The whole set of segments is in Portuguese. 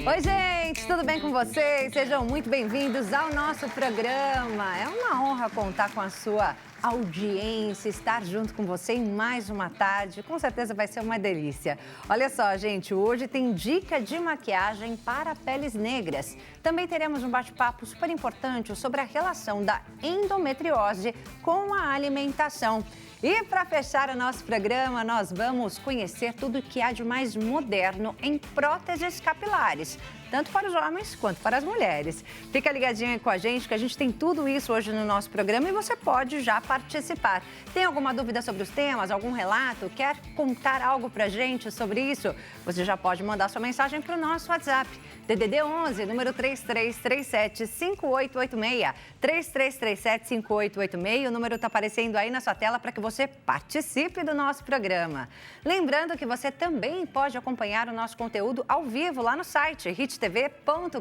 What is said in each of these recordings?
Oi, gente, tudo bem com vocês? Sejam muito bem-vindos ao nosso programa. É uma honra contar com a sua audiência, estar junto com você em mais uma tarde. Com certeza vai ser uma delícia. Olha só, gente, hoje tem dica de maquiagem para peles negras. Também teremos um bate-papo super importante sobre a relação da endometriose com a alimentação. E para fechar o nosso programa, nós vamos conhecer tudo o que há de mais moderno em próteses capilares, tanto para os homens quanto para as mulheres. Fica ligadinho aí com a gente, que a gente tem tudo isso hoje no nosso programa e você pode já participar. Tem alguma dúvida sobre os temas, algum relato? Quer contar algo pra gente sobre isso? Você já pode mandar sua mensagem para o nosso WhatsApp. DDD 11, número 3337-5886. 3337-5886. O número está aparecendo aí na sua tela para que você participe do nosso programa. Lembrando que você também pode acompanhar o nosso conteúdo ao vivo lá no site hittv.com.br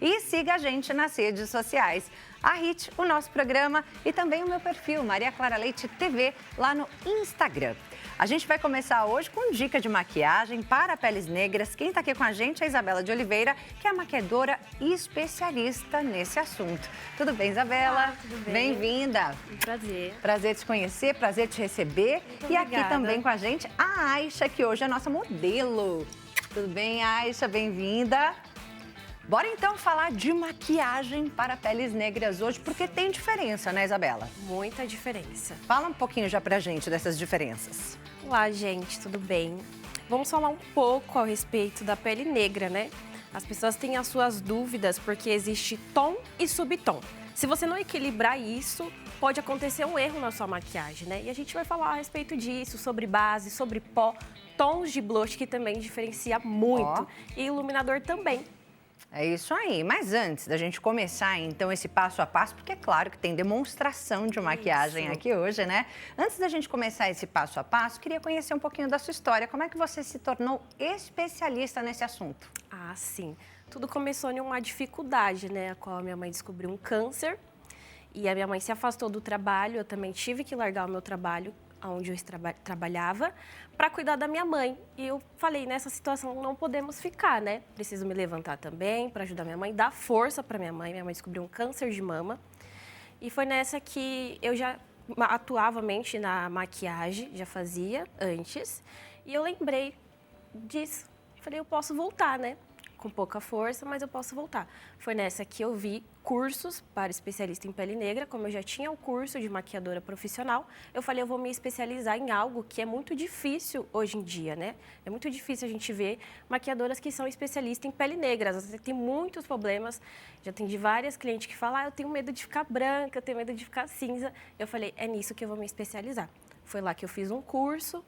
e siga a gente nas redes sociais. A Hit, o nosso programa e também o meu perfil, Maria Clara Leite TV, lá no Instagram. A gente vai começar hoje com dica de maquiagem para peles negras. Quem está aqui com a gente é a Isabela de Oliveira, que é maquiadora e especialista nesse assunto. Tudo bem, Isabela? Olá, tudo bem? Bem-vinda. Um prazer. Prazer te conhecer, prazer te receber. Muito e obrigada. Aqui também com a gente a Aisha, que hoje é a nossa modelo. Tudo bem, Aisha? Bem-vinda. Bora então falar de maquiagem para peles negras hoje, porque tem diferença, né, Isabela? Muita diferença. Fala um pouquinho já pra gente dessas diferenças. Olá, gente, tudo bem? Vamos falar um pouco a respeito da pele negra, né? As pessoas têm as suas dúvidas porque existe tom e subtom. Se você não equilibrar isso, pode acontecer um erro na sua maquiagem, né? E a gente vai falar a respeito disso, sobre base, sobre pó, tons de blush, que também diferencia muito, e iluminador também. É isso aí. Mas antes da gente começar, então, esse passo a passo, porque é claro que tem demonstração de maquiagem aqui hoje, né? Antes da gente começar esse passo a passo, queria conhecer um pouquinho da sua história. Como é que você se tornou especialista nesse assunto? Ah, sim. Tudo começou em uma dificuldade, né? A qual a minha mãe descobriu um câncer e a minha mãe se afastou do trabalho. Eu também tive que largar o meu trabalho, onde eu trabalhava, para cuidar da minha mãe. E eu falei, nessa situação não podemos ficar, né? Preciso me levantar também para ajudar minha mãe, dar força para minha mãe. Minha mãe descobriu um câncer de mama. E foi nessa que eu já atuava mente na maquiagem, já fazia antes. E eu lembrei disso. Falei, eu posso voltar, né? Com pouca força, mas eu posso voltar. Foi nessa que eu vi cursos para especialista em pele negra, como eu já tinha o curso de maquiadora profissional, eu falei, eu vou me especializar em algo que é muito difícil hoje em dia, né? É muito difícil a gente ver maquiadoras que são especialistas em pele negra. Às vezes tem muitos problemas, já tem de várias clientes que falam, eu tenho medo de ficar branca, eu tenho medo de ficar cinza. Eu falei, é nisso que eu vou me especializar. Foi lá que eu fiz o curso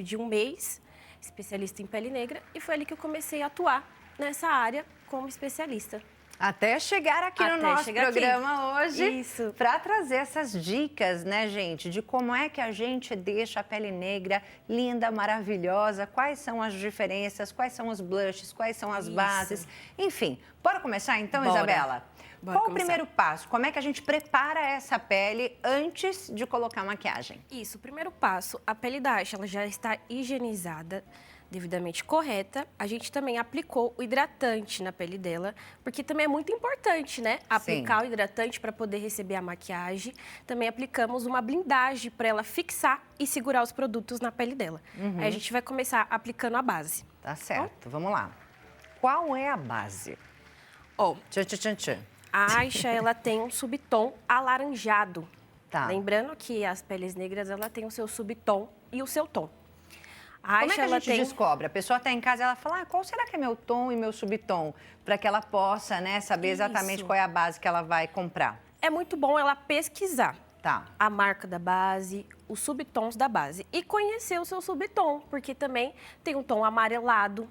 de 1 mês, especialista em pele negra, e foi ali que eu comecei a atuar nessa área como especialista. Até chegar aqui no nosso programa hoje, isso, para trazer essas dicas, né, gente, de como é que a gente deixa a pele negra linda, maravilhosa, quais são as diferenças, quais são os blushes, quais são as bases, enfim. Bora começar então, Bora. Isabela? Bora Qual começar. o primeiro passo? Como é que a gente prepara essa pele antes de colocar maquiagem? Isso, o primeiro passo, a pele da Aisha, ela já está higienizada, devidamente correta. A gente também aplicou o hidratante na pele dela, porque também é muito importante, né? Aplicar o hidratante para poder receber a maquiagem. Também aplicamos uma blindagem para ela fixar e segurar os produtos na pele dela. Aí a gente vai começar aplicando a base. Tá certo, vamos lá. Qual é a base? Tchan, tchan, tchan, tchan. A Aisha, ela tem um subtom alaranjado. Tá. Lembrando que as peles negras, ela tem o seu subtom e o seu tom. A Como é Aisha, que a ela gente tem... descobre? A pessoa está em casa e ela fala, qual será que é meu tom e meu subtom? Para que ela possa, né, saber exatamente Isso. qual é a base que ela vai comprar. É muito bom ela pesquisar Tá. a marca da base, os subtons da base. E conhecer o seu subtom, porque também tem um tom amarelado,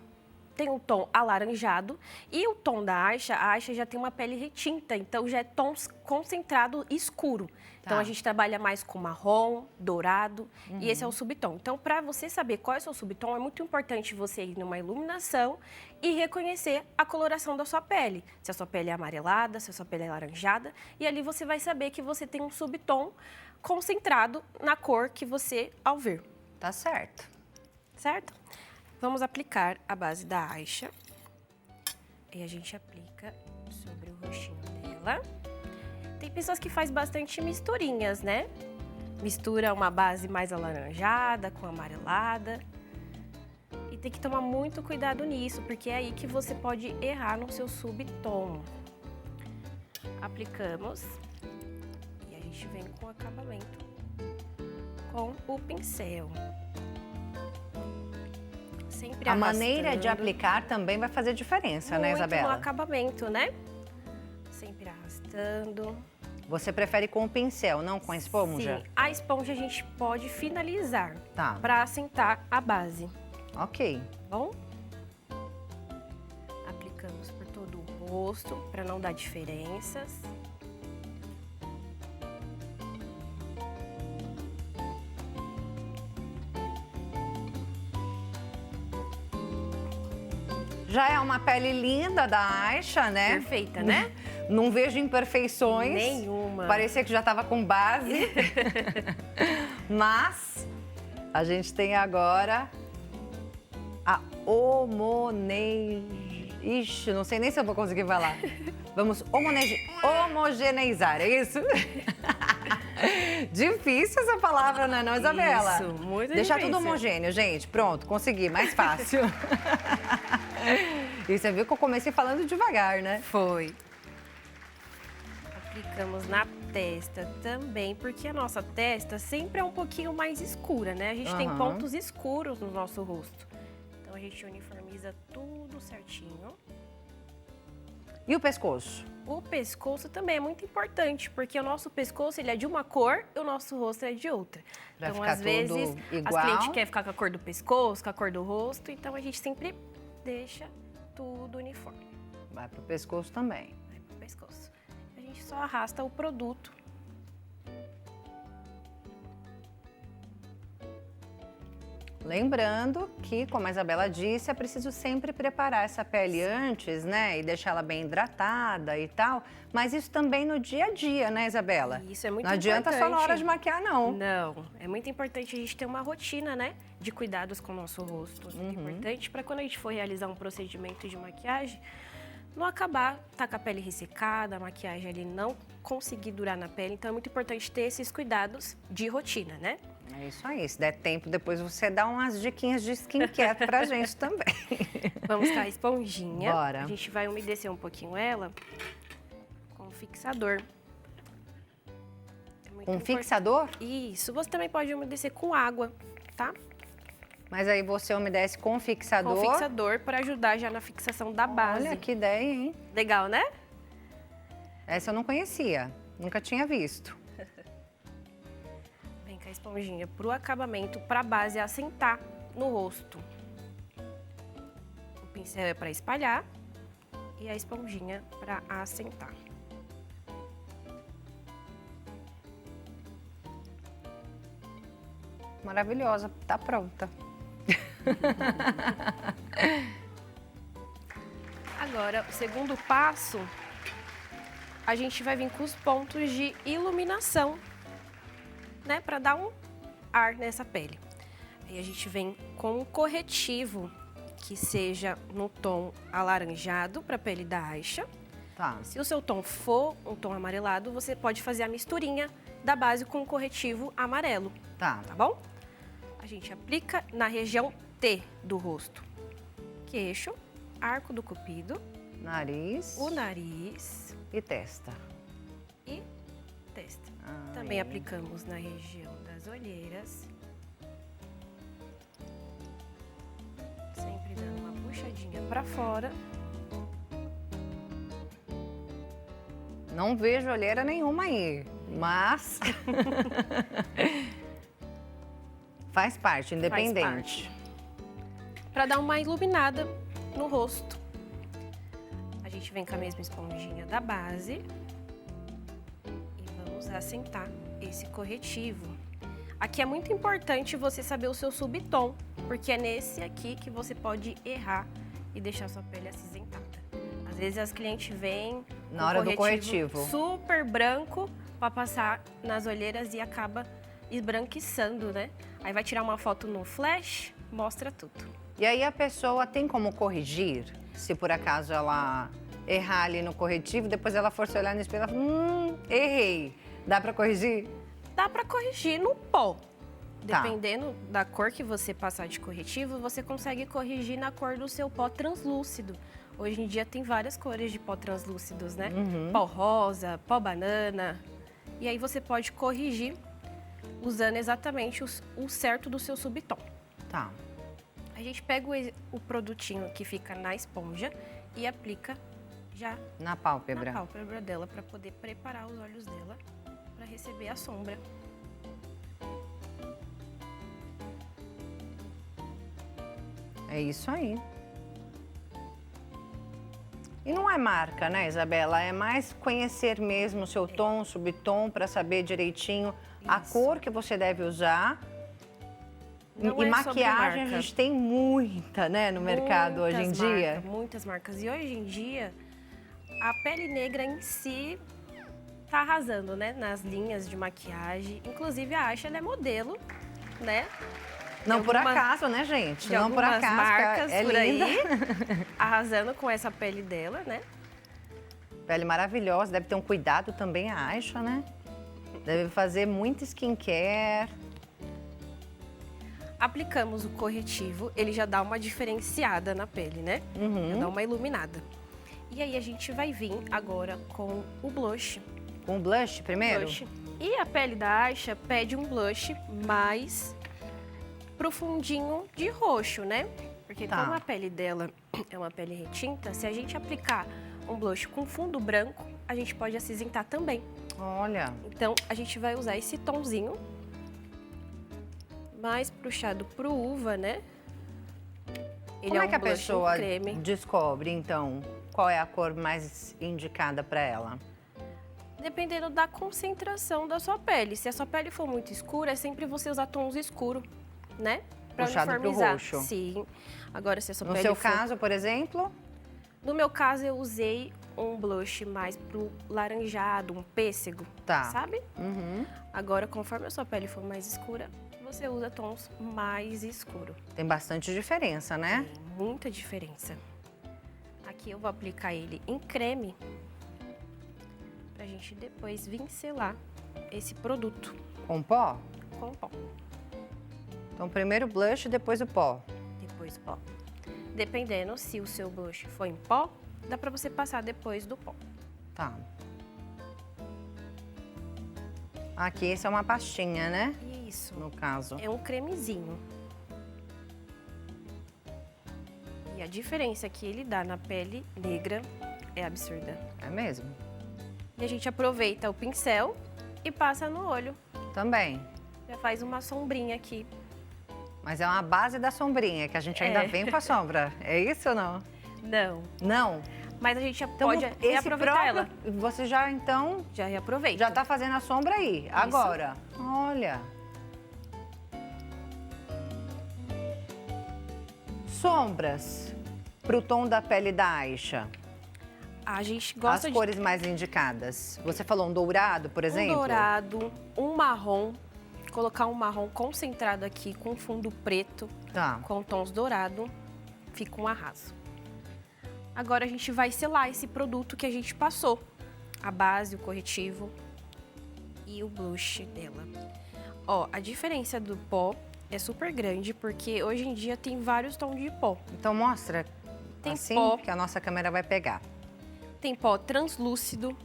tem um tom alaranjado. E o tom da Aisha, a Aisha já tem uma pele retinta, então já é tom concentrado escuro. Então, a gente trabalha mais com marrom, dourado, e esse é o subtom. Então, para você saber qual é o seu subtom, é muito importante você ir numa iluminação e reconhecer a coloração da sua pele. Se a sua pele é amarelada, se a sua pele é laranjada, e ali você vai saber que você tem um subtom concentrado na cor que você ao ver. Tá certo. Certo? vamos aplicar a base da Aisha. E a gente aplica sobre o rostinho dela. Tem pessoas que fazem bastante misturinhas, né? Mistura uma base mais alaranjada com amarelada. E tem que tomar muito cuidado nisso, porque é aí que você pode errar no seu subtom. Aplicamos e a gente vem com o acabamento com o pincel. Sempre A maneira de arrastando. aplicar também vai fazer diferença, né, Muito no Isabela? acabamento, né? Sempre arrastando. Você prefere com o pincel, não com a esponja? Sim, a esponja a gente pode finalizar Tá, para assentar a base, ok. tá bom? Aplicamos por todo o rosto para não dar diferenças. Já é uma pele linda da Aisha, né? Perfeita, né? Não vejo imperfeições. Nenhuma. Parecia que já estava com base. Mas a gente tem agora a Ixi, não sei nem se eu vou conseguir falar. Vamos homogeneizar, é isso? Difícil essa palavra, não é não, Isabela? Isso, muito Deixar difícil. tudo homogêneo, gente. Pronto, consegui, mais fácil. E você viu que eu comecei falando devagar, né? Foi. Aplicamos na testa também, porque a nossa testa sempre é um pouquinho mais escura, né? A gente tem Aham. pontos escuros no nosso rosto. Então a gente uniformiza tudo certinho. E o pescoço? O pescoço também é muito importante, porque o nosso pescoço ele é de uma cor e o nosso rosto é de outra. Pra Então, ficar às tudo vezes, igual. as clientes querem ficar com a cor do pescoço, com a cor do rosto, então a gente sempre deixa tudo uniforme. Vai pro pescoço também. Vai pro pescoço. A gente só arrasta o produto. Lembrando que, como a Isabela disse, é preciso sempre preparar essa pele antes, né? E deixar ela bem hidratada e tal. Mas isso também no dia a dia, né, Isabela? Isso é muito Não adianta só na importante. hora de maquiar, não. Não, é muito importante a gente ter uma rotina, né, de cuidados com o nosso rosto. Muito importante para quando a gente for realizar um procedimento de maquiagem, não acabar, tá com a pele ressecada, a maquiagem ali não conseguir durar na pele. Então é muito importante ter esses cuidados de rotina, né? É isso aí. Se der tempo, depois você dá umas diquinhas de skincare pra gente também. Vamos com a esponjinha. Bora. A gente vai umedecer um pouquinho ela com o fixador. É muito Um importante. fixador? Isso, você também pode umedecer com água, tá? Mas aí você umedece com fixador. Com fixador para ajudar já na fixação da base. Olha que ideia, hein? Legal, né? Essa eu não conhecia. Nunca tinha visto. Vem com a esponjinha pro acabamento, para a base assentar no rosto. O pincel é para espalhar e a esponjinha para assentar. Maravilhosa. Tá pronta. Agora, o segundo passo, a gente vai vir com os pontos de iluminação, né? Para dar um ar nessa pele. Aí a gente vem com um corretivo que seja no tom alaranjado para a pele da Aisha. Tá. Se o seu tom for um tom amarelado, você pode fazer a misturinha da base com o corretivo amarelo, Tá. tá bom? A gente aplica na região T do rosto. Queixo, arco do cupido, Nariz o nariz e testa. e testa. Aí. Também aplicamos na região das olheiras. Sempre dando uma puxadinha para fora. Não vejo olheira nenhuma aí, mas faz parte, independente. Para dar uma iluminada no rosto. A gente vem com a mesma esponjinha da base e vamos assentar esse corretivo. Aqui é muito importante você saber o seu subtom, porque é nesse aqui que você pode errar e deixar sua pele acinzentada. Às vezes as clientes vêm Na hora do corretivo. super branco para passar nas olheiras e acaba esbranquiçando, né? Aí vai tirar uma foto no flash, mostra tudo. E aí a pessoa tem como corrigir? Se por acaso ela errar ali no corretivo, depois ela for se olhar no espelho e fala, errei. Dá pra corrigir? Dá para corrigir no pó. Tá. Dependendo da cor que você passar de corretivo, você consegue corrigir na cor do seu pó translúcido. Hoje em dia tem várias cores de pó translúcidos, né? Pó rosa, pó banana. E aí você pode corrigir usando exatamente o certo do seu subtom. Tá. A gente pega o produtinho que fica na esponja e aplica já Na pálpebra. na pálpebra dela para poder preparar os olhos dela para receber a sombra. É isso aí. E não é marca, né, Isabela? É mais conhecer mesmo o seu tom, subtom, para saber direitinho a Isso. cor que você deve usar. Não E é sobre maquiagem a marca. gente tem muita, né, no mercado hoje em Muitas dia. marcas, muitas marcas. E hoje em dia, a pele negra em si tá arrasando, né? Nas linhas de maquiagem. Inclusive, a Aisha, ela é modelo, né? Não por algumas- acaso, né, gente? De Não por algumas acaso, marcas é por linda. aí, arrasando com essa pele dela, né? Pele maravilhosa, deve ter um cuidado também a Aisha, né? Deve fazer muito skincare. Aplicamos o corretivo, ele já dá uma diferenciada na pele, né? Já dá uma iluminada. E aí a gente vai vir agora com o blush. Com blush primeiro? Blush. E a pele da Aisha pede um blush mais profundinho de roxo, né? Porque Tá. como a pele dela é uma pele retinta, se a gente aplicar um blush com fundo branco, a gente pode acinzentar também. Olha, Então, a gente vai usar esse tonzinho mais puxado pro uva, né? Ele como é um que a blush em pessoa creme. descobre, então, qual é a cor mais indicada para ela? Dependendo da concentração da sua pele. Se a sua pele for muito escura, é sempre você usar tons escuros, né? Pra Puxado pro uniformizar. roxo. Sim. Agora, se a sua No pele seu for... caso, por exemplo? No meu caso, eu usei um blush mais pro laranjado, um pêssego, Tá. sabe? Uhum. Agora, conforme a sua pele for mais escura, você usa tons mais escuros. Tem bastante diferença, né? Tem muita diferença. Aqui eu vou aplicar ele em creme, pra gente depois vincelar esse produto Com pó? com pó. Então, primeiro blush, depois o pó. Depois pó. Dependendo se o seu blush for em pó, dá pra você passar depois do pó. Tá. Aqui, esse é uma pastinha, né? Isso. No caso. É um cremezinho. E a diferença que ele dá na pele negra é absurda. É mesmo? E a gente aproveita o pincel e passa no olho. Também. Já faz uma sombrinha aqui. Mas é uma base da sombrinha, que a gente ainda É. vem com a sombra. É isso ou não? Não. Não? Mas a gente já Então, pode esse reaproveitar ela. Você já, então, Já reaproveita. já tá fazendo a sombra aí. Agora. Olha. Sombras pro tom da pele da Aisha. A gente gosta As de cores mais indicadas. Você falou um dourado, por exemplo? um dourado, um marrom. Colocar um marrom concentrado aqui com fundo preto, Tá. com tons dourado. Fica um arraso. Agora a gente vai selar esse produto que a gente passou. A base, o corretivo e o blush dela. Ó, a diferença do pó é super grande, porque hoje em dia tem vários tons de pó. Então mostra Tem assim pó. que a nossa câmera vai pegar. Tem pó translúcido,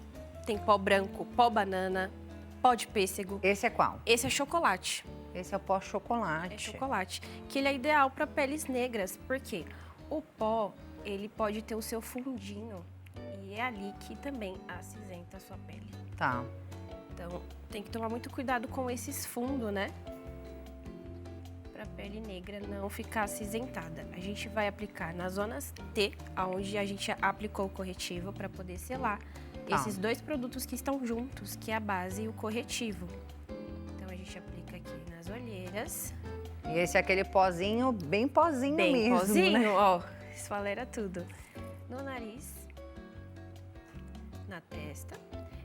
tem pó branco, pó banana, pó de pêssego. Esse é qual? Esse é chocolate. Esse é o pó chocolate. É chocolate. Que ele é ideal para peles negras, porque o pó, ele pode ter o seu fundinho e é ali que também acinzenta a sua pele. Tá. Então, tem que tomar muito cuidado com esses fundos, né? Pra pele negra não ficar acinzentada. A gente vai aplicar nas zonas T, onde a gente aplicou o corretivo para poder selar esses dois produtos que estão juntos, que é a base e o corretivo. Então, a gente aplica aqui nas olheiras. E esse é aquele pozinho, bem pozinho Bem mesmo, pozinho, né? ó, esfalera tudo. No nariz, na testa.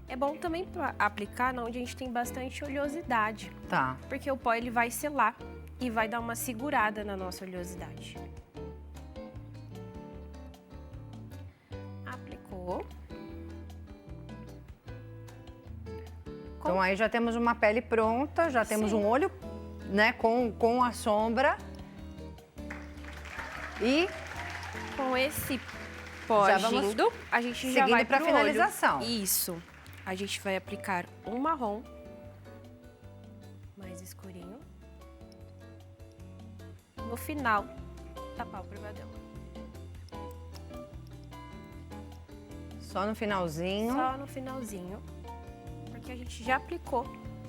É bom também aplicar onde a gente tem bastante oleosidade, Tá. porque o pó ele vai selar e vai dar uma segurada na nossa oleosidade. aplicou. Então aí já temos uma pele pronta, já temos um olho, né, com a sombra. E com esse pó já vamos agindo, a gente já vai para finalização. Isso. A gente vai aplicar um marrom mais escurinho no final da pálpebra dela. Só no finalzinho. Só no finalzinho, porque a gente já aplicou.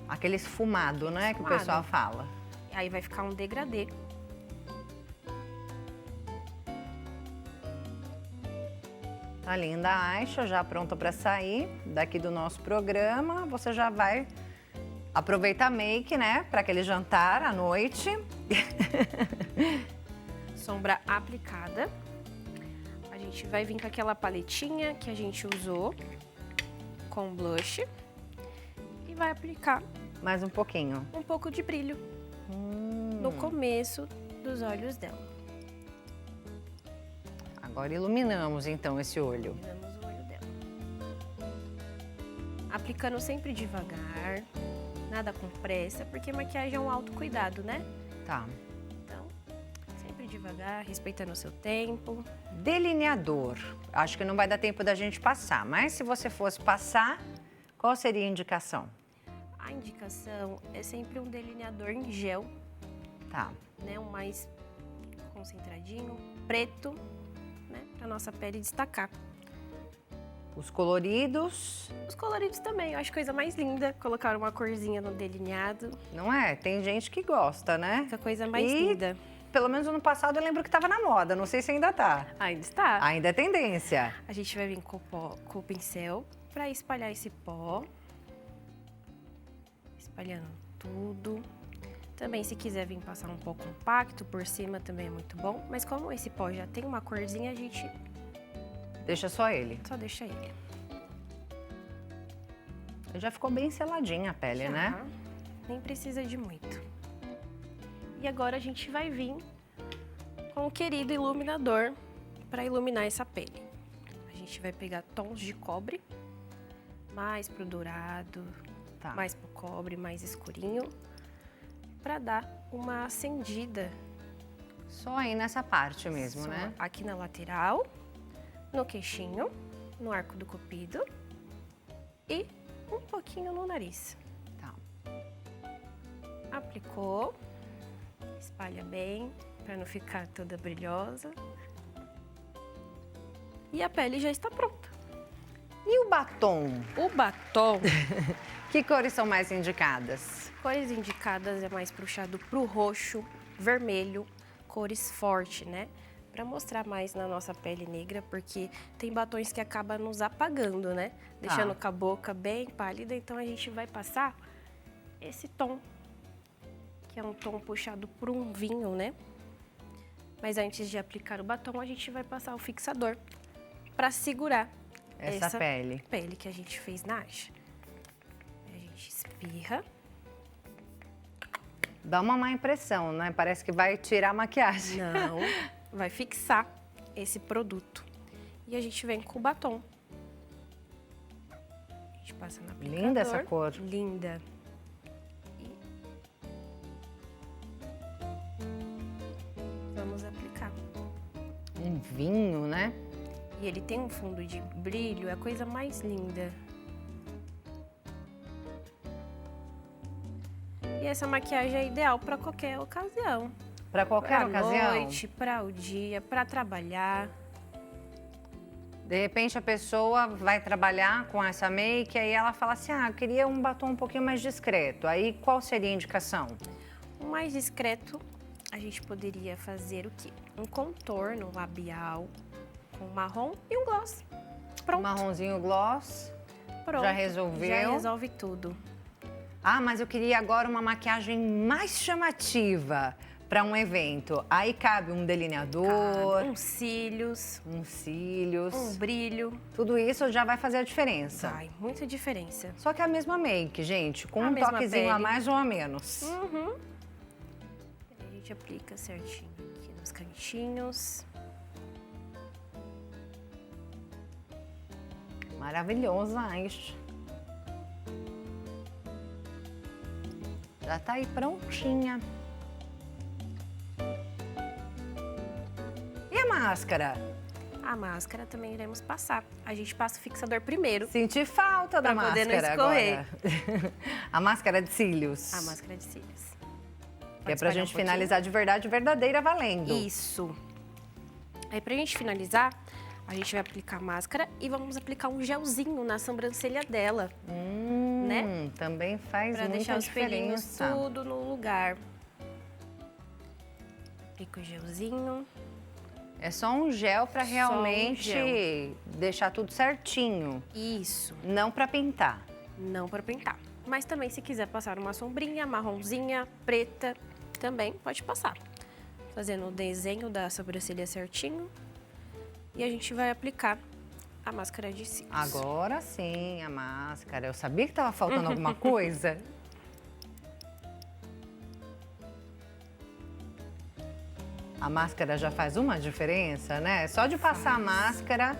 Aquele esfumado, né, que o pessoal fala. Aí vai ficar um degradê. Tá linda a Aisha, já pronta para sair daqui do nosso programa. Você já vai aproveitar a make, né, para aquele jantar à noite. Sombra aplicada. A gente vai vir com aquela paletinha que a gente usou com blush e vai aplicar mais um pouquinho. Um pouco de brilho no começo dos olhos dela. Agora iluminamos então esse olho. Iluminamos o olho dela. Aplicando sempre devagar, nada com pressa, porque maquiagem é um autocuidado, né? Tá. Então, sempre devagar, respeitando o seu tempo. Delineador. Acho que não vai dar tempo da gente passar, mas se você fosse passar, qual seria a indicação? A indicação é sempre um delineador em gel. Tá. Né? Um mais concentradinho, preto, né? Pra nossa pele destacar. Os coloridos. Os coloridos também, eu acho coisa mais linda colocar uma corzinha no delineado. Não é? Tem gente que gosta, né? Fica a coisa mais linda. Pelo menos ano passado eu lembro que estava na moda, não sei se ainda tá. Ainda está. Ainda é tendência. A gente vai vir com o pincel para espalhar esse pó. Espalhando tudo. Também, se quiser vir passar um pouco compacto por cima, também é muito bom. Mas como esse pó já tem uma corzinha, a gente... Deixa só ele. Só deixa ele. Já ficou bem seladinha a pele, Já, né? Nem precisa de muito. E agora a gente vai vir com o querido iluminador para iluminar essa pele. A gente vai pegar tons de cobre, mais pro dourado, mais pro cobre, mais escurinho, para dar uma acendida. Só aí nessa parte mesmo, Só né? aqui na lateral, no queixinho, no arco do cupido e um pouquinho no nariz. Tá. Aplicou, espalha bem, para não ficar toda brilhosa. E a pele já está pronta. E o batom? O batom, Que cores são mais indicadas? cores indicadas é mais puxado pro roxo, vermelho, cores fortes, né? Para mostrar mais na nossa pele negra, porque tem batons que acabam nos apagando, né? Deixando com a boca bem pálida, então a gente vai passar esse tom, que é um tom puxado por um vinho, né? Mas antes de aplicar o batom, a gente vai passar o fixador para segurar Essa pele que a gente fez na haste. A gente espirra. Dá uma má impressão, né? Parece que vai tirar a maquiagem. Não, vai fixar esse produto. E a gente vem com o batom. A gente passa no aplicador. Linda essa cor. Linda. E vamos aplicar. Um vinho, né? E ele tem um fundo de brilho, é a coisa mais linda. E essa maquiagem é ideal para qualquer ocasião. Para qualquer ocasião? Para noite, para o dia, para trabalhar. De repente a pessoa vai trabalhar com essa make, aí ela fala assim, eu queria um batom um pouquinho mais discreto. Aí qual seria a indicação? O mais discreto, a gente poderia fazer o quê? Um contorno labial com marrom e um gloss. Pronto. Marronzinho gloss. Pronto. Já resolveu? Já resolve tudo. Mas eu queria agora uma maquiagem mais chamativa para um evento. Aí cabe um delineador, uns cílios, um brilho. Tudo isso já vai fazer a diferença. Vai, muita diferença. Só que é a mesma make, gente, com A um mesma toquezinho a pele. mais ou a menos. A gente aplica certinho aqui nos cantinhos. Maravilhoso, Aisha. Já tá aí prontinha. E a máscara? A máscara também iremos passar. A gente passa o fixador primeiro. Senti falta da Pra poder não máscara escorrer. agora. A máscara de cílios. A máscara de cílios. Que é pra Pode espalhar gente um pouquinho? finalizar de verdade, verdadeira, valendo. Isso. Aí, pra gente finalizar, a gente vai aplicar a máscara e vamos aplicar um gelzinho na sobrancelha dela, né? Também faz Pra muita deixar os pelinhos diferença. tudo no lugar. Aplica o gelzinho. É só um gel pra Só um realmente gel. deixar tudo certinho, Isso. não pra pintar. Não para pintar. Mas também, se quiser passar uma sombrinha marronzinha, preta, também pode passar. Fazendo o desenho da sobrancelha certinho. E a gente vai aplicar a máscara de cílios. Agora sim, a máscara. Eu sabia que tava faltando alguma coisa. A máscara já faz uma diferença, né? Só de passar a máscara,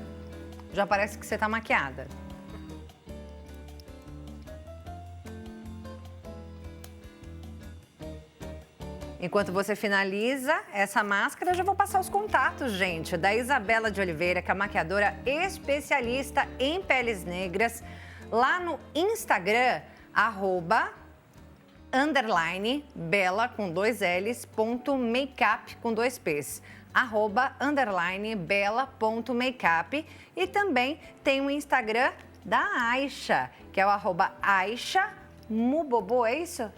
já parece que você tá maquiada. Enquanto você finaliza essa máscara, eu já vou passar os contatos, gente, da Isabela de Oliveira, que é maquiadora especialista em peles negras, lá no Instagram, @_ Bela com 2 L's, ponto makeup com 2 P's. @_ Bela.makeup. E também tem o Instagram da Aisha, que é o @Aisha Mubobo, é isso?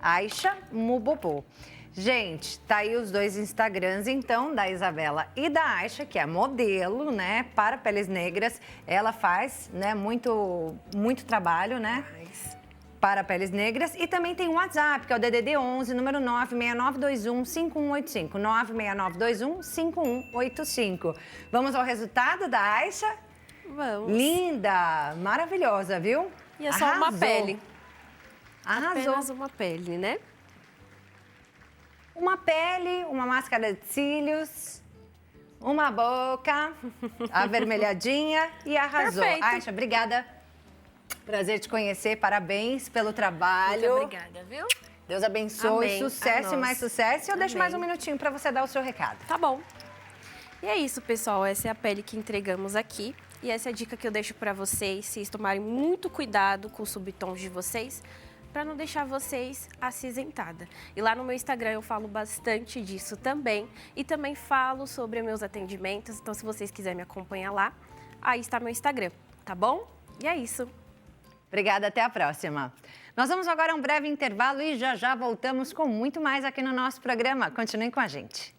Aisha Mubobo. Gente, tá aí os dois Instagrams, então, da Isabela e da Aisha, que é modelo, né, para peles negras. Ela faz, né, muito trabalho, né, para peles negras. E também tem o WhatsApp, que é o DDD 11, número 96921-5185. 96921-5185. Vamos ao resultado da Aisha? Vamos. Linda, maravilhosa, viu? E é só uma Arrasou. pele. Arrasou. Apenas uma pele, né? Uma pele, uma máscara de cílios, uma boca avermelhadinha e arrasou. Perfeito. Aisha, obrigada. Prazer te conhecer, parabéns pelo trabalho. Muito obrigada, viu? Deus abençoe, Amém. sucesso A e mais nós. sucesso. E eu deixo Amém. mais um minutinho para você dar o seu recado. Tá bom. E é isso, pessoal. Essa é a pele que entregamos aqui. E essa é a dica que eu deixo pra vocês tomarem muito cuidado com os subtons de vocês, para não deixar vocês acinzentada. E lá no meu Instagram eu falo bastante disso também. E também falo sobre meus atendimentos. Então, se vocês quiserem me acompanhar lá, aí está meu Instagram, tá bom? E é isso. Obrigada, até a próxima. Nós vamos agora a um breve intervalo e já voltamos com muito mais aqui no nosso programa. Continuem com a gente.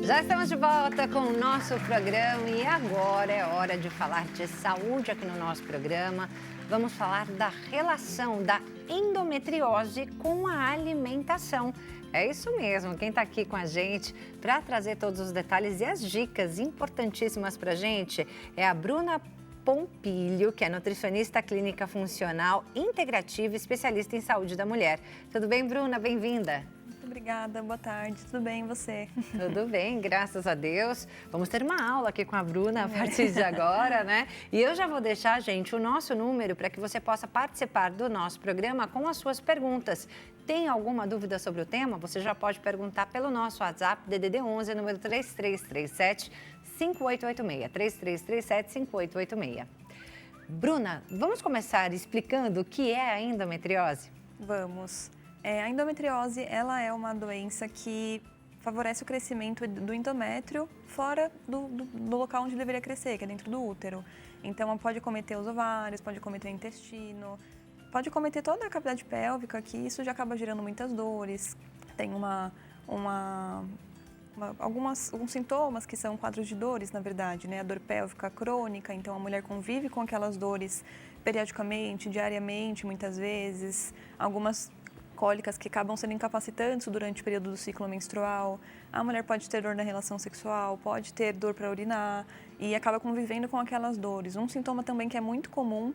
Já estamos de volta com o nosso programa e agora é hora de falar de saúde aqui no nosso programa. Vamos falar da relação da endometriose com a alimentação. É isso mesmo, quem está aqui com a gente para trazer todos os detalhes e as dicas importantíssimas para a gente é a Bruna Pompilho, que é nutricionista clínica funcional integrativa e especialista em saúde da mulher. Tudo bem, Bruna? Bem-vinda. Obrigada, boa tarde. Tudo bem, e você? Tudo bem, graças a Deus. Vamos ter uma aula aqui com a Bruna a partir de agora, né? E eu já vou deixar, gente, o nosso número para que você possa participar do nosso programa com as suas perguntas. Tem alguma dúvida sobre o tema? Você já pode perguntar pelo nosso WhatsApp, DDD 11, número 3337-5886. 3337-5886. Bruna, vamos começar explicando o que é a endometriose? Vamos. A endometriose, ela é uma doença que favorece o crescimento do endométrio fora do local onde deveria crescer, que é dentro do útero. Então, ela pode cometer os ovários, pode cometer o intestino, pode cometer toda a cavidade pélvica, que isso já acaba gerando muitas dores. Tem alguns sintomas que são quadros de dores, na verdade, né? A dor pélvica crônica, então a mulher convive com aquelas dores periodicamente, diariamente, muitas vezes. Algumas cólicas que acabam sendo incapacitantes durante o período do ciclo menstrual. A mulher pode ter dor na relação sexual, pode ter dor para urinar e acaba convivendo com aquelas dores. Um sintoma também que é muito comum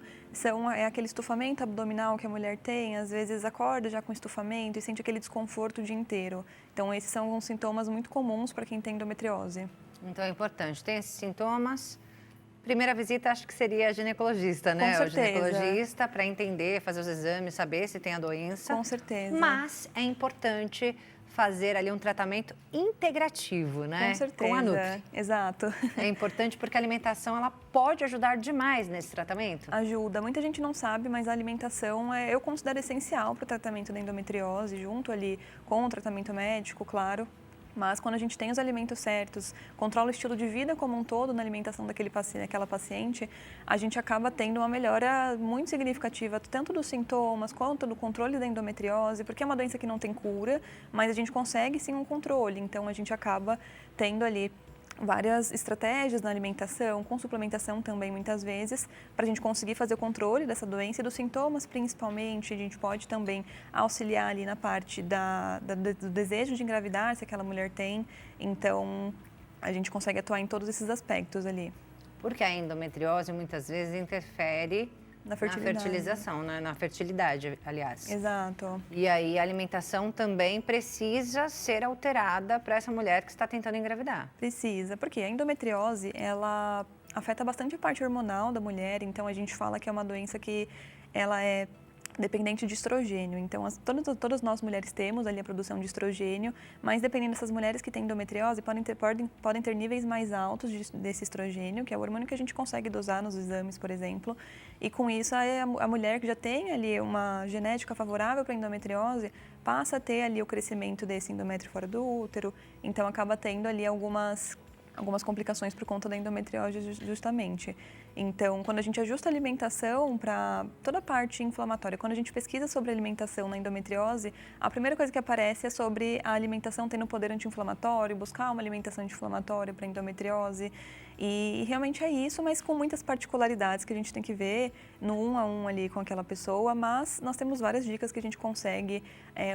é aquele estufamento abdominal que a mulher tem, às vezes acorda já com estufamento e sente aquele desconforto o dia inteiro. Então, esses são uns sintomas muito comuns para quem tem endometriose. Então, é importante, tem esses sintomas. Primeira visita, acho que seria a ginecologista, né? Com certeza. O ginecologista para entender, fazer os exames, saber se tem a doença. Com certeza. Mas é importante fazer ali um tratamento integrativo, né? Com certeza. Com a Nutri. Exato. É importante porque a alimentação, ela pode ajudar demais nesse tratamento. Ajuda. Muita gente não sabe, mas a alimentação eu considero essencial para o tratamento da endometriose, junto ali com o tratamento médico, claro. Mas quando a gente tem os alimentos certos, controla o estilo de vida como um todo na alimentação daquela paciente, a gente acaba tendo uma melhora muito significativa, tanto dos sintomas quanto do controle da endometriose, porque é uma doença que não tem cura, mas a gente consegue sim um controle. Então a gente acaba tendo ali várias estratégias na alimentação, com suplementação também muitas vezes, para a gente conseguir fazer o controle dessa doença e dos sintomas principalmente. A gente pode também auxiliar ali na parte do desejo de engravidar, se aquela mulher tem. Então, a gente consegue atuar em todos esses aspectos ali. Porque a endometriose muitas vezes interfere na fertilização, né? Na fertilidade, aliás. Exato. E aí a alimentação também precisa ser alterada para essa mulher que está tentando engravidar. Precisa, porque a endometriose, ela afeta bastante a parte hormonal da mulher, então a gente fala que é uma doença que ela é dependente de estrogênio. Então, todas nós mulheres temos ali a produção de estrogênio, mas dependendo dessas mulheres que têm endometriose, podem ter níveis mais altos desse estrogênio, que é o hormônio que a gente consegue dosar nos exames, por exemplo. E com isso, a mulher que já tem ali uma genética favorável para a endometriose, passa a ter ali o crescimento desse endométrio fora do útero, então acaba tendo ali algumas complicações por conta da endometriose justamente. Então, quando a gente ajusta a alimentação para toda a parte inflamatória, quando a gente pesquisa sobre alimentação na endometriose, a primeira coisa que aparece é sobre a alimentação tendo poder anti-inflamatório, buscar uma alimentação anti-inflamatória para endometriose. E realmente é isso, mas com muitas particularidades que a gente tem que ver no 1 a 1 ali com aquela pessoa, mas nós temos várias dicas que a gente consegue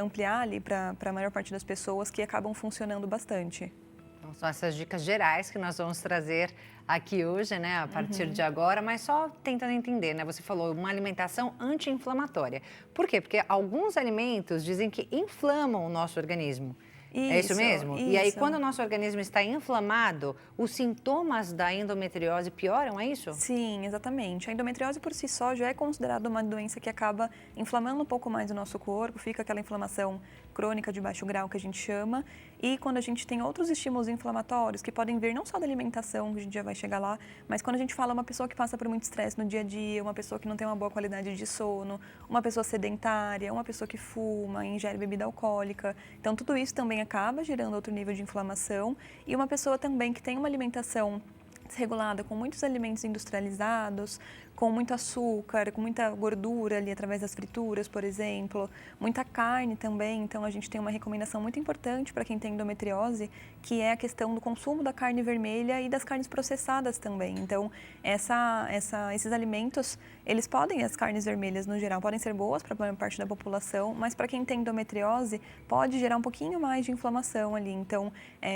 ampliar ali para a maior parte das pessoas que acabam funcionando bastante. Então, são essas dicas gerais que nós vamos trazer aqui hoje, né, a partir de agora, mas só tentando entender, né? Você falou uma alimentação anti-inflamatória. Por quê? Porque alguns alimentos dizem que inflamam o nosso organismo. É isso mesmo? Isso. E aí, quando o nosso organismo está inflamado, os sintomas da endometriose pioram, é isso? Sim, exatamente. A endometriose por si só já é considerada uma doença que acaba inflamando um pouco mais o nosso corpo, fica aquela inflamação crônica de baixo grau que a gente chama. E quando a gente tem outros estímulos inflamatórios, que podem vir não só da alimentação, que a gente já vai chegar lá, mas quando a gente fala uma pessoa que passa por muito estresse no dia a dia, uma pessoa que não tem uma boa qualidade de sono, uma pessoa sedentária, uma pessoa que fuma, ingere bebida alcoólica. Então, tudo isso também acaba gerando outro nível de inflamação. E uma pessoa também que tem uma alimentação desregulada, com muitos alimentos industrializados, com muito açúcar, com muita gordura ali através das frituras, por exemplo, muita carne também. Então, a gente tem uma recomendação muito importante para quem tem endometriose, que é a questão do consumo da carne vermelha e das carnes processadas também. Então, esses alimentos, as carnes vermelhas no geral, podem ser boas para a maior parte da população, mas para quem tem endometriose, pode gerar um pouquinho mais de inflamação ali. Então,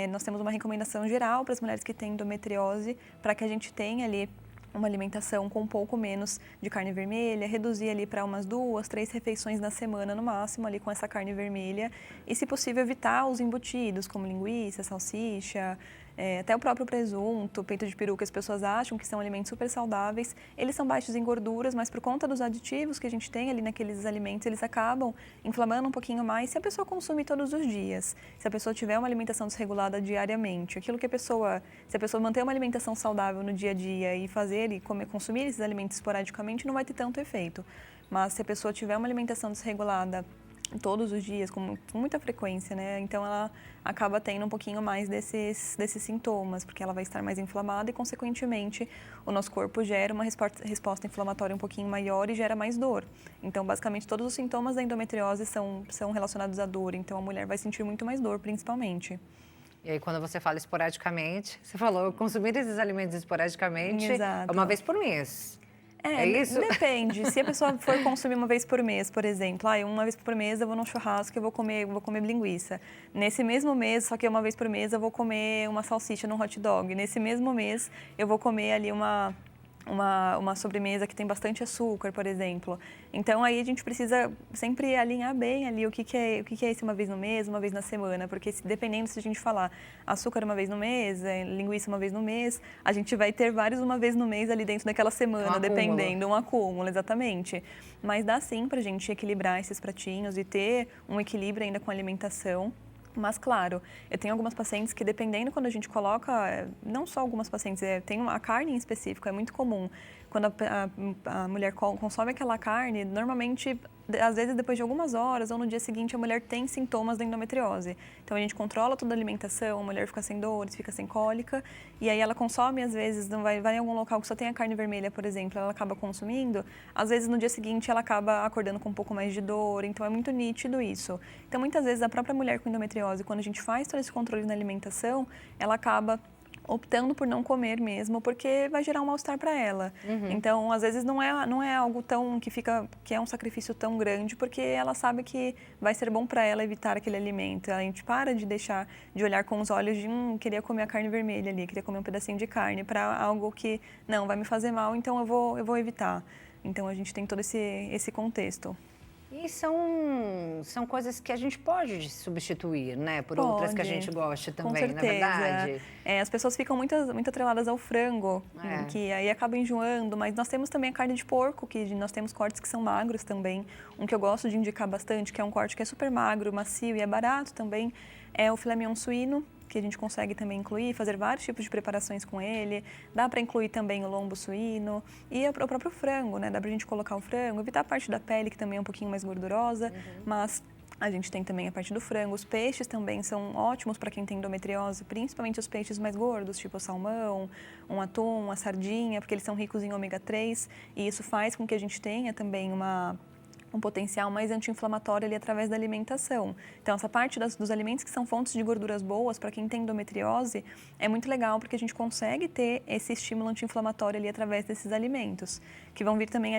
nós temos uma recomendação geral para as mulheres que têm endometriose, para que a gente tenha ali uma alimentação com um pouco menos de carne vermelha, reduzir ali para umas 2, 3 refeições na semana no máximo ali com essa carne vermelha e, se possível, evitar os embutidos como linguiça, salsicha, até o próprio presunto, peito de peru, que as pessoas acham que são alimentos super saudáveis. Eles são baixos em gorduras, mas por conta dos aditivos que a gente tem ali naqueles alimentos, eles acabam inflamando um pouquinho mais se a pessoa consumir todos os dias. Se a pessoa tiver uma alimentação desregulada diariamente, se a pessoa manter uma alimentação saudável no dia a dia e consumir esses alimentos esporadicamente, não vai ter tanto efeito. Mas se a pessoa tiver uma alimentação desregulada todos os dias, com muita frequência, né? Então, ela acaba tendo um pouquinho mais desses sintomas, porque ela vai estar mais inflamada e, consequentemente, o nosso corpo gera uma resposta inflamatória um pouquinho maior e gera mais dor. Então, basicamente, todos os sintomas da endometriose são relacionados à dor. Então, a mulher vai sentir muito mais dor, principalmente. E aí, quando você fala esporadicamente, você falou consumir esses alimentos esporadicamente. Exato. Uma vez por mês. É isso? Depende. Se a pessoa for consumir uma vez por mês, por exemplo, uma vez por mês eu vou num churrasco e eu vou comer linguiça. Nesse mesmo mês, só que uma vez por mês, eu vou comer uma salsicha num hot dog. Nesse mesmo mês, eu vou comer ali uma sobremesa que tem bastante açúcar, por exemplo. Então, aí a gente precisa sempre alinhar bem ali o que é esse uma vez no mês, uma vez na semana, porque dependendo se a gente falar açúcar uma vez no mês, linguiça uma vez no mês, a gente vai ter vários uma vez no mês ali dentro daquela semana, dependendo, um acúmulo, exatamente. Mas dá sim pra gente equilibrar esses pratinhos e ter um equilíbrio ainda com a alimentação. Mas, claro, eu tenho algumas pacientes que, dependendo quando a gente coloca, não só algumas pacientes, tem a carne em específico, é muito comum. Quando a mulher consome aquela carne, normalmente, às vezes depois de algumas horas ou no dia seguinte, a mulher tem sintomas da endometriose. Então, a gente controla toda a alimentação, a mulher fica sem dores, fica sem cólica, e aí ela consome, às vezes, vai em algum local que só tem a carne vermelha, por exemplo, ela acaba consumindo, às vezes no dia seguinte ela acaba acordando com um pouco mais de dor, então é muito nítido isso. Então, muitas vezes, a própria mulher com endometriose, quando a gente faz todo esse controle na alimentação, ela acaba optando por não comer mesmo, porque vai gerar um mal-estar para ela. Então, às vezes, não é algo que é um sacrifício tão grande, porque ela sabe que vai ser bom para ela evitar aquele alimento. A gente para de deixar de olhar com os olhos de queria comer a carne vermelha ali, queria comer um pedacinho de carne, para algo que não vai me fazer mal, então eu vou evitar. Então, a gente tem todo esse contexto. E são coisas que a gente pode substituir, né? Por outras que a gente gosta também, com certeza. Na verdade. As pessoas ficam muito atreladas ao frango, que aí acaba enjoando, mas nós temos também a carne de porco, que nós temos cortes que são magros também. Um que eu gosto de indicar bastante, que é um corte que é super magro, macio e é barato também, é o filé mignon suíno, que a gente consegue também incluir, fazer vários tipos de preparações com ele. Dá para incluir também o lombo suíno e o próprio frango, né? Dá para a gente colocar o frango, evitar a parte da pele, que também é um pouquinho mais gordurosa, mas a gente tem também a parte do frango. Os peixes também são ótimos para quem tem endometriose, principalmente os peixes mais gordos, tipo o salmão, um atum, a sardinha, porque eles são ricos em ômega 3 e isso faz com que a gente tenha também um potencial mais anti-inflamatório ali através da alimentação. Então, essa parte dos alimentos que são fontes de gorduras boas, para quem tem endometriose, é muito legal porque a gente consegue ter esse estímulo anti-inflamatório ali através desses alimentos, que vão vir também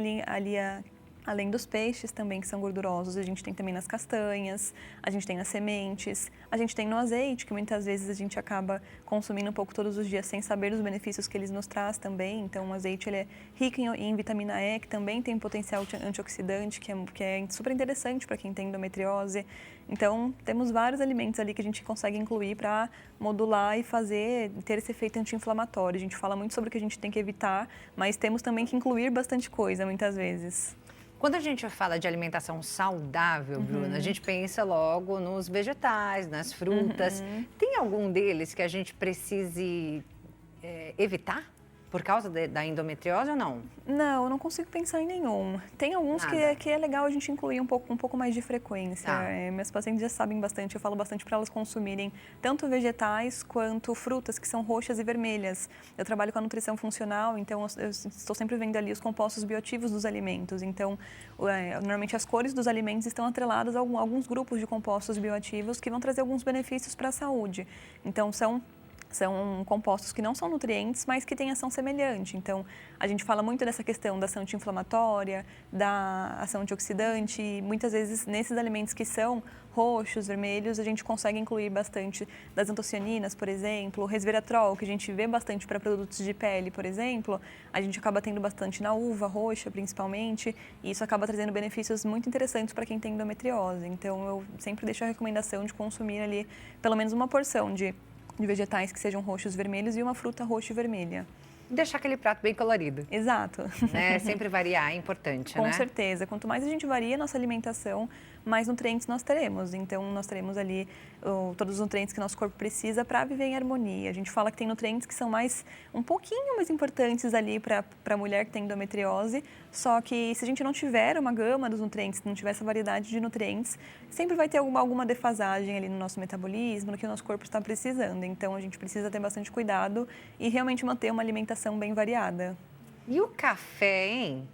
além dos peixes também, que são gordurosos, a gente tem também nas castanhas, a gente tem nas sementes, a gente tem no azeite, que muitas vezes a gente acaba consumindo um pouco todos os dias sem saber dos benefícios que eles nos traz também. Então, o azeite ele é rico em vitamina E, que também tem potencial antioxidante, que é super interessante para quem tem endometriose. Então, temos vários alimentos ali que a gente consegue incluir para modular e ter esse efeito anti-inflamatório. A gente fala muito sobre o que a gente tem que evitar, mas temos também que incluir bastante coisa, muitas vezes. Quando a gente fala de alimentação saudável, Bruna, a gente pensa logo nos vegetais, nas frutas. Tem algum deles que a gente precise evitar por causa da endometriose ou não? Não, eu não consigo pensar em nenhum. Tem alguns que é legal a gente incluir um pouco mais de frequência. Meus pacientes já sabem bastante, eu falo bastante para elas consumirem tanto vegetais quanto frutas que são roxas e vermelhas. Eu trabalho com a nutrição funcional, então eu estou sempre vendo ali os compostos bioativos dos alimentos. Então, normalmente as cores dos alimentos estão atreladas a alguns grupos de compostos bioativos que vão trazer alguns benefícios para a saúde. Então, são compostos que não são nutrientes, mas que têm ação semelhante. Então, a gente fala muito dessa questão da ação anti-inflamatória, da ação antioxidante. E muitas vezes, nesses alimentos que são roxos, vermelhos, a gente consegue incluir bastante das antocianinas, por exemplo, o resveratrol, que a gente vê bastante para produtos de pele, por exemplo, a gente acaba tendo bastante na uva roxa, principalmente, e isso acaba trazendo benefícios muito interessantes para quem tem endometriose. Então, eu sempre deixo a recomendação de consumir ali pelo menos uma porção de vegetais que sejam roxos, vermelhos e uma fruta roxa e vermelha. Deixar aquele prato bem colorido. Exato. Né? Sempre variar é importante, né? Com certeza. Quanto mais a gente varia a nossa alimentação, mais nutrientes nós teremos. Então, nós teremos ali todos os nutrientes que nosso corpo precisa para viver em harmonia. A gente fala que tem nutrientes que são um pouquinho mais importantes ali para a mulher que tem endometriose, só que se a gente não tiver uma gama dos nutrientes, não tiver essa variedade de nutrientes, sempre vai ter alguma defasagem ali no nosso metabolismo, no que o nosso corpo está precisando. Então, a gente precisa ter bastante cuidado e realmente manter uma alimentação bem variada. E o café, hein?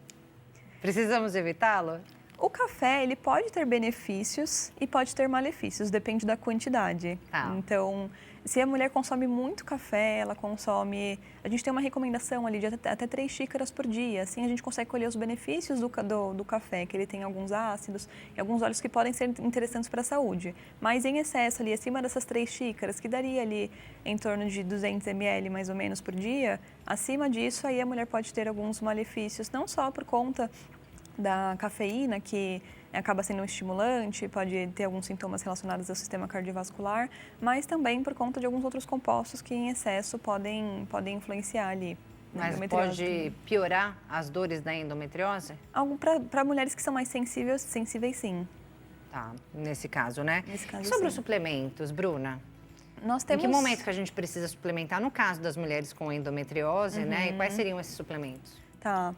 Precisamos evitá-lo? O café, ele pode ter benefícios e pode ter malefícios, depende da quantidade. Tá. Então, se a mulher consome muito café, ela consome... A gente tem uma recomendação ali de até 3 xícaras por dia. Assim, a gente consegue colher os benefícios do café, que ele tem alguns ácidos e alguns óleos que podem ser interessantes para a saúde. Mas em excesso ali, acima dessas 3 xícaras, que daria ali em torno de 200 ml mais ou menos por dia, acima disso, aí a mulher pode ter alguns malefícios, não só por conta da cafeína, que acaba sendo um estimulante, pode ter alguns sintomas relacionados ao sistema cardiovascular, mas também por conta de alguns outros compostos que em excesso podem influenciar ali. Mas pode piorar as dores da endometriose? Para mulheres que são mais sensíveis sim. Tá, nesse caso, né? Nesse caso, e sobre sim. os suplementos, Bruna? Nós temos... Em que momento que a gente precisa suplementar, no caso das mulheres com endometriose, né? E quais seriam esses suplementos? Tá.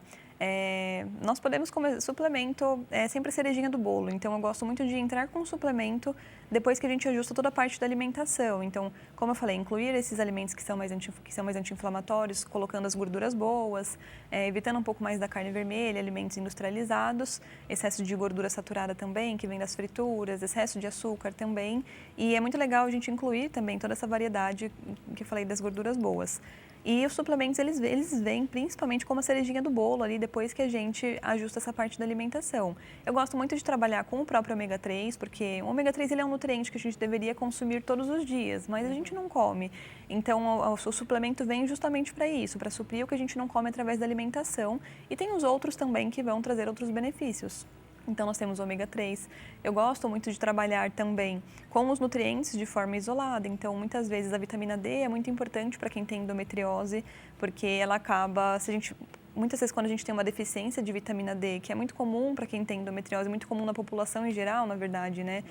Nós podemos comer suplemento, sempre a cerejinha do bolo. Então, eu gosto muito de entrar com suplemento depois que a gente ajusta toda a parte da alimentação. Então, como eu falei, incluir esses alimentos que são mais anti-inflamatórios, colocando as gorduras boas, evitando um pouco mais da carne vermelha, alimentos industrializados, excesso de gordura saturada também, que vem das frituras, excesso de açúcar também. E é muito legal a gente incluir também toda essa variedade que eu falei das gorduras boas. E os suplementos, eles vêm principalmente como a cerejinha do bolo ali, depois que a gente ajusta essa parte da alimentação. Eu gosto muito de trabalhar com o próprio ômega 3, porque o ômega 3 ele é um nutriente que a gente deveria consumir todos os dias, mas a gente não come. Então, o suplemento vem justamente para isso, para suprir o que a gente não come através da alimentação. E tem os outros também que vão trazer outros benefícios. Então, nós temos o ômega 3. Eu gosto muito de trabalhar também com os nutrientes de forma isolada. Então, muitas vezes a vitamina D é muito importante para quem tem endometriose, porque ela acaba, muitas vezes quando a gente tem uma deficiência de vitamina D, que é muito comum para quem tem endometriose, muito comum na população em geral, na verdade, né?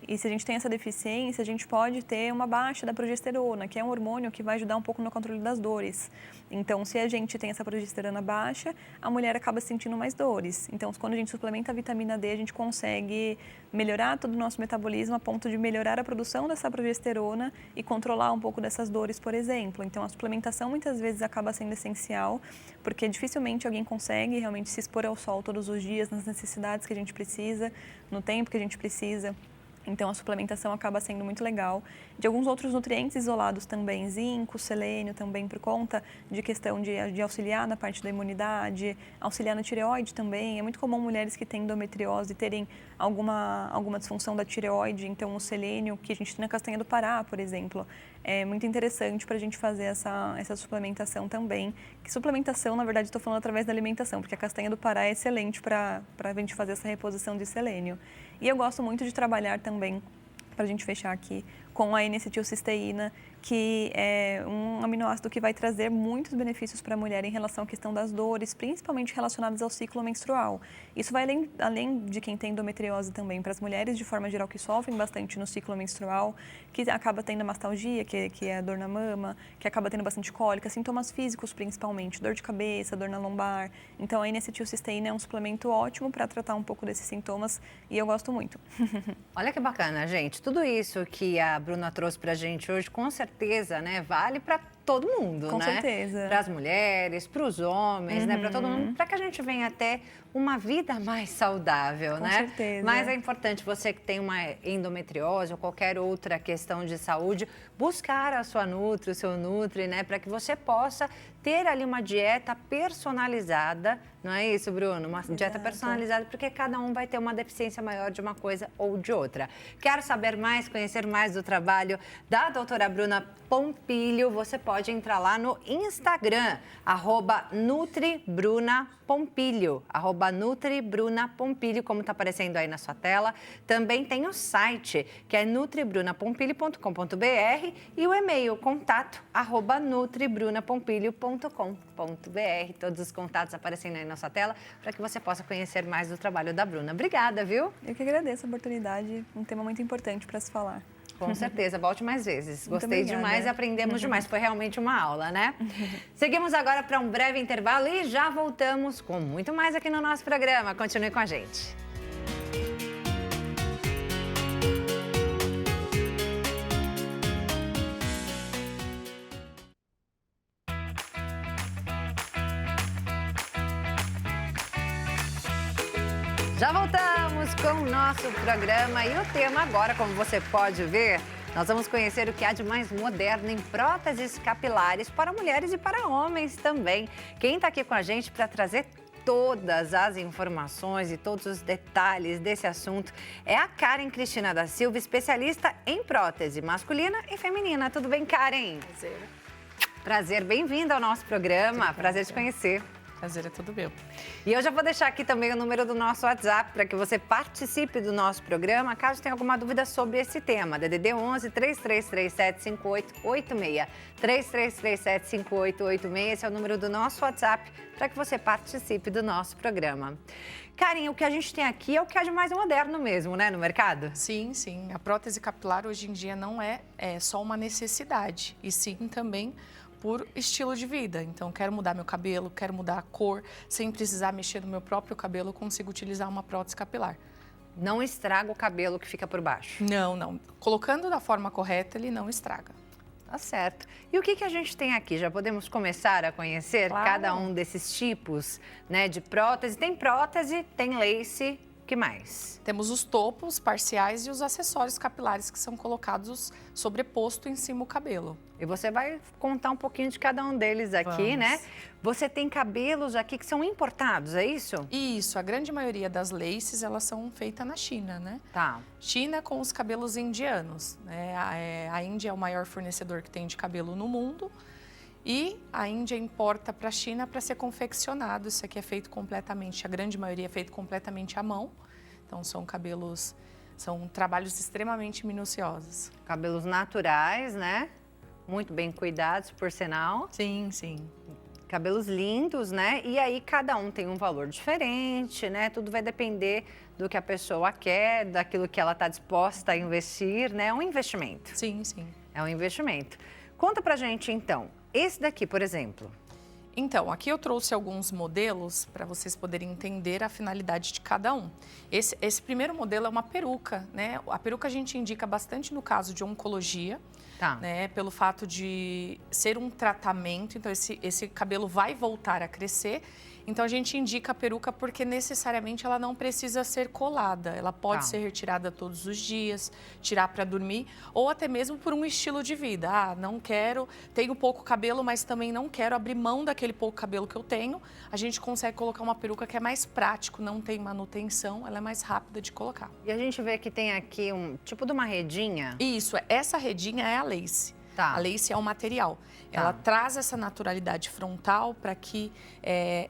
E se a gente tem essa deficiência, a gente pode ter uma baixa da progesterona, que é um hormônio que vai ajudar um pouco no controle das dores. Então, se a gente tem essa progesterona baixa, a mulher acaba sentindo mais dores. Então, quando a gente suplementa a vitamina D, a gente consegue melhorar todo o nosso metabolismo a ponto de melhorar a produção dessa progesterona e controlar um pouco dessas dores, por exemplo. Então, a suplementação muitas vezes acaba sendo essencial, porque dificilmente alguém consegue realmente se expor ao sol todos os dias, nas necessidades que a gente precisa, no tempo que a gente precisa. Então, a suplementação acaba sendo muito legal. De alguns outros nutrientes isolados também, zinco, selênio também, por conta de questão de auxiliar na parte da imunidade, auxiliar na tireoide também. É muito comum mulheres que têm endometriose terem alguma disfunção da tireoide. Então, o selênio, que a gente tem na castanha do Pará, por exemplo, é muito interessante para a gente fazer essa suplementação também. Que suplementação, na verdade, estou falando através da alimentação, porque a castanha do Pará é excelente para a gente fazer essa reposição de selênio. E eu gosto muito de trabalhar também, para a gente fechar aqui, com a N-acetilcisteína, que é um aminoácido que vai trazer muitos benefícios para a mulher em relação à questão das dores, principalmente relacionadas ao ciclo menstrual. Isso vai além de quem tem endometriose também, para as mulheres de forma geral que sofrem bastante no ciclo menstrual, que acaba tendo a mastalgia, que é a dor na mama, que acaba tendo bastante cólica, sintomas físicos principalmente, dor de cabeça, dor na lombar. Então, a N-acetilcisteína é um suplemento ótimo para tratar um pouco desses sintomas e eu gosto muito. Olha que bacana, gente. Tudo isso que a Bruna trouxe pra gente hoje, com certeza, né, vale para todo mundo, Com né? certeza. Para as mulheres, para os homens, né, para todo mundo, para que a gente venha ter uma vida mais saudável, Com né? certeza. Mas é importante você que tem uma endometriose ou qualquer outra questão de saúde, buscar a sua Nutri, o seu Nutri, né, para que você possa ter ali uma dieta personalizada, não é isso, Bruno? Uma dieta personalizada, porque cada um vai ter uma deficiência maior de uma coisa ou de outra. Quer saber mais, conhecer mais do trabalho da doutora Bruna Pompilho? Você pode entrar lá no Instagram, @NutriBrunaPompilho, @NutriBrunaPompilho, como está aparecendo aí na sua tela. Também tem o site, que é nutribrunapompilho.com.br e o e-mail, contato, @nutribrunapompilho.com.br. Todos os contatos aparecendo aí na sua tela, para que você possa conhecer mais do trabalho da Bruna. Obrigada, viu? Eu que agradeço a oportunidade, um tema muito importante para se falar. Com certeza, volte mais vezes. Muito Gostei obrigada. demais e aprendemos demais. Foi realmente uma aula, né? Seguimos agora para um breve intervalo e já voltamos com muito mais aqui no nosso programa. Continue com a gente. Já voltamos com o nosso programa e o tema agora, como você pode ver, nós vamos conhecer o que há de mais moderno em próteses capilares para mulheres e para homens também. Quem está aqui com a gente para trazer todas as informações e todos os detalhes desse assunto é a Karen Cristina da Silva, especialista em prótese masculina e feminina. Tudo bem, Karen? Prazer. Prazer, bem-vinda ao nosso programa. Prazer te conhecer. Prazer é tudo meu. E eu já vou deixar aqui também o número do nosso WhatsApp para que você participe do nosso programa, caso tenha alguma dúvida sobre esse tema. DDD 11 3337 5886. 3337 5886, esse é o número do nosso WhatsApp para que você participe do nosso programa. Karen, o que a gente tem aqui é o que há de mais moderno mesmo, né, no mercado? Sim, sim. A prótese capilar hoje em dia não é só uma necessidade, e sim também por estilo de vida. Então, quero mudar meu cabelo, quero mudar a cor, sem precisar mexer no meu próprio cabelo, eu consigo utilizar uma prótese capilar. Não estraga o cabelo que fica por baixo. Não, não. Colocando da forma correta, ele não estraga. Tá certo. E o que a gente tem aqui? Já podemos começar a conhecer cada um desses tipos, né, de prótese? Tem prótese, tem lace, o que mais? Temos os topos parciais e os acessórios capilares que são colocados sobreposto em cima do cabelo. E você vai contar um pouquinho de cada um deles aqui, né? Você tem cabelos aqui que são importados, é isso? Isso, a grande maioria das laces, elas são feitas na China, né? Tá. China com os cabelos indianos, né? A Índia é o maior fornecedor que tem de cabelo no mundo e a Índia importa para a China para ser confeccionado. Isso aqui é feito completamente, a grande maioria é feito completamente à mão. Então são cabelos, são trabalhos extremamente minuciosos. Cabelos naturais, né? Muito bem cuidados, por sinal. Sim, sim. Cabelos lindos, né? E aí cada um tem um valor diferente, né? Tudo vai depender do que a pessoa quer, daquilo que ela está disposta a investir, né? É um investimento. Sim, sim. É um investimento. Conta pra gente, então, esse daqui, por exemplo. Então, aqui eu trouxe alguns modelos para vocês poderem entender a finalidade de cada um. Esse primeiro modelo é uma peruca, né? A peruca a gente indica bastante no caso de oncologia, Tá. né? Pelo fato de ser um tratamento, então esse cabelo vai voltar a crescer. Então a gente indica a peruca porque necessariamente ela não precisa ser colada. Ela pode ser retirada todos os dias, tirar para dormir, ou até mesmo por um estilo de vida. Ah, não quero, tenho pouco cabelo, mas também não quero abrir mão daquele pouco cabelo que eu tenho. A gente consegue colocar uma peruca que é mais prático, não tem manutenção, ela é mais rápida de colocar. E a gente vê que tem aqui um tipo de uma redinha. Isso, essa redinha é a lace. Tá. A lace é o material. Ela traz essa naturalidade frontal para que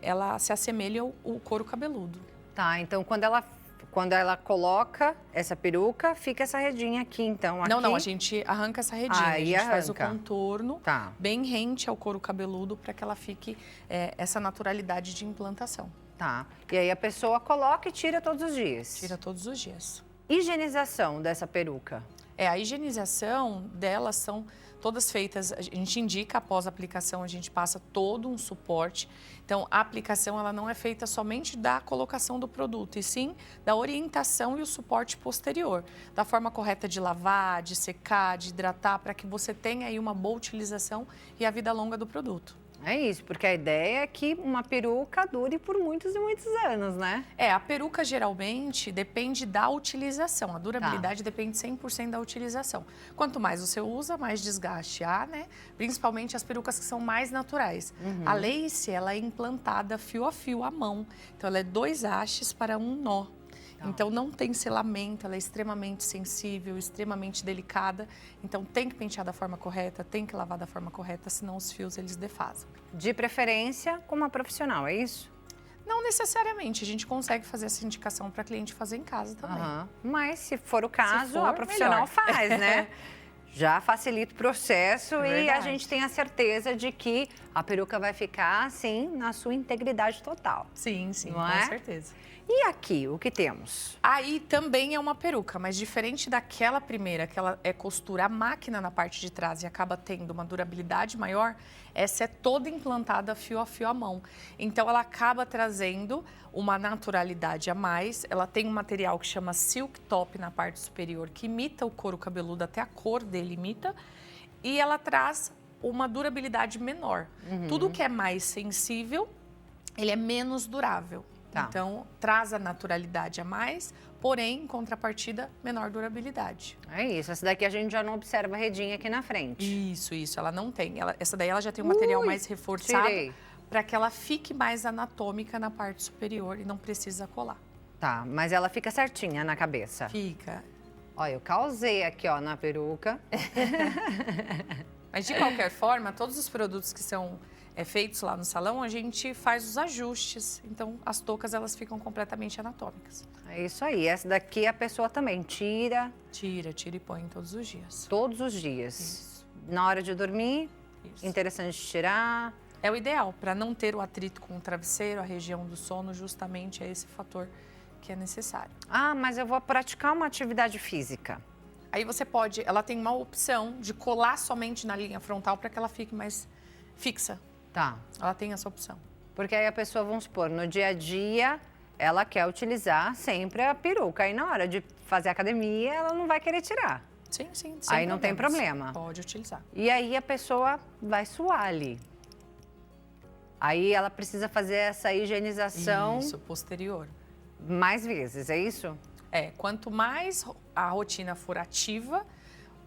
ela se assemelhe ao couro cabeludo. Tá, então quando ela coloca essa peruca, fica essa redinha aqui, então. Aqui. Não, a gente arranca essa redinha. A gente faz o contorno bem rente ao couro cabeludo para que ela fique essa naturalidade de implantação. Tá. E aí a pessoa coloca e tira todos os dias? Tira todos os dias. Higienização dessa peruca? A higienização delas são todas feitas, a gente indica após a aplicação, a gente passa todo um suporte. Então, a aplicação ela não é feita somente da colocação do produto, e sim da orientação e o suporte posterior, da forma correta de lavar, de secar, de hidratar, para que você tenha aí uma boa utilização e a vida longa do produto. É isso, porque a ideia é que uma peruca dure por muitos e muitos anos, né? A peruca geralmente depende da utilização. A durabilidade depende 100% da utilização. Quanto mais você usa, mais desgaste há, né? Principalmente as perucas que são mais naturais. A lace, ela é implantada fio a fio à mão. Então, ela é 2 hastes para um nó. Então, não tem selamento, ela é extremamente sensível, extremamente delicada. Então, tem que pentear da forma correta, tem que lavar da forma correta, senão os fios, eles defasam. De preferência com uma profissional, é isso? Não necessariamente, a gente consegue fazer essa indicação para cliente fazer em casa também. Mas, se for o caso, a profissional faz, né? Já facilita o processo e a gente tem a certeza de que a peruca vai ficar, assim, na sua integridade total. Sim, não com certeza. E aqui, o que temos? Aí também é uma peruca, mas diferente daquela primeira, que ela é costura a máquina na parte de trás e acaba tendo uma durabilidade maior, essa é toda implantada fio a fio à mão. Então, ela acaba trazendo uma naturalidade a mais. Ela tem um material que chama silk top na parte superior, que imita o couro cabeludo, até a cor dele imita. E ela traz uma durabilidade menor. Tudo que é mais sensível, ele é menos durável. Tá. Então, traz a naturalidade a mais, porém, em contrapartida, menor durabilidade. É isso. Essa daqui a gente já não observa a redinha aqui na frente. Isso. Ela não tem. Essa daí ela já tem um material mais reforçado para que ela fique mais anatômica na parte superior e não precisa colar. Tá, mas ela fica certinha na cabeça. Fica. Olha, eu causei aqui, ó, na peruca. Mas, de qualquer forma, todos os produtos que são feitos lá no salão, a gente faz os ajustes. Então, as toucas, elas ficam completamente anatômicas. É isso aí. Essa daqui a pessoa também tira. Tira e põe todos os dias. Todos os dias. Isso. Na hora de dormir, Isso. interessante tirar. É o ideal, para não ter o atrito com o travesseiro, a região do sono, justamente é esse fator que é necessário. Ah, mas eu vou praticar uma atividade física. Aí você pode, ela tem uma opção de colar somente na linha frontal para que ela fique mais fixa. Tá. Ela tem essa opção. Porque aí a pessoa, vamos supor, no dia a dia, ela quer utilizar sempre a peruca. Aí na hora de fazer academia, ela não vai querer tirar. Sim, sem Aí não tem problemas. problema. Pode utilizar. E aí a pessoa vai suar ali. Aí ela precisa fazer essa higienização Isso, posterior. mais vezes, é isso? Quanto mais a rotina for ativa,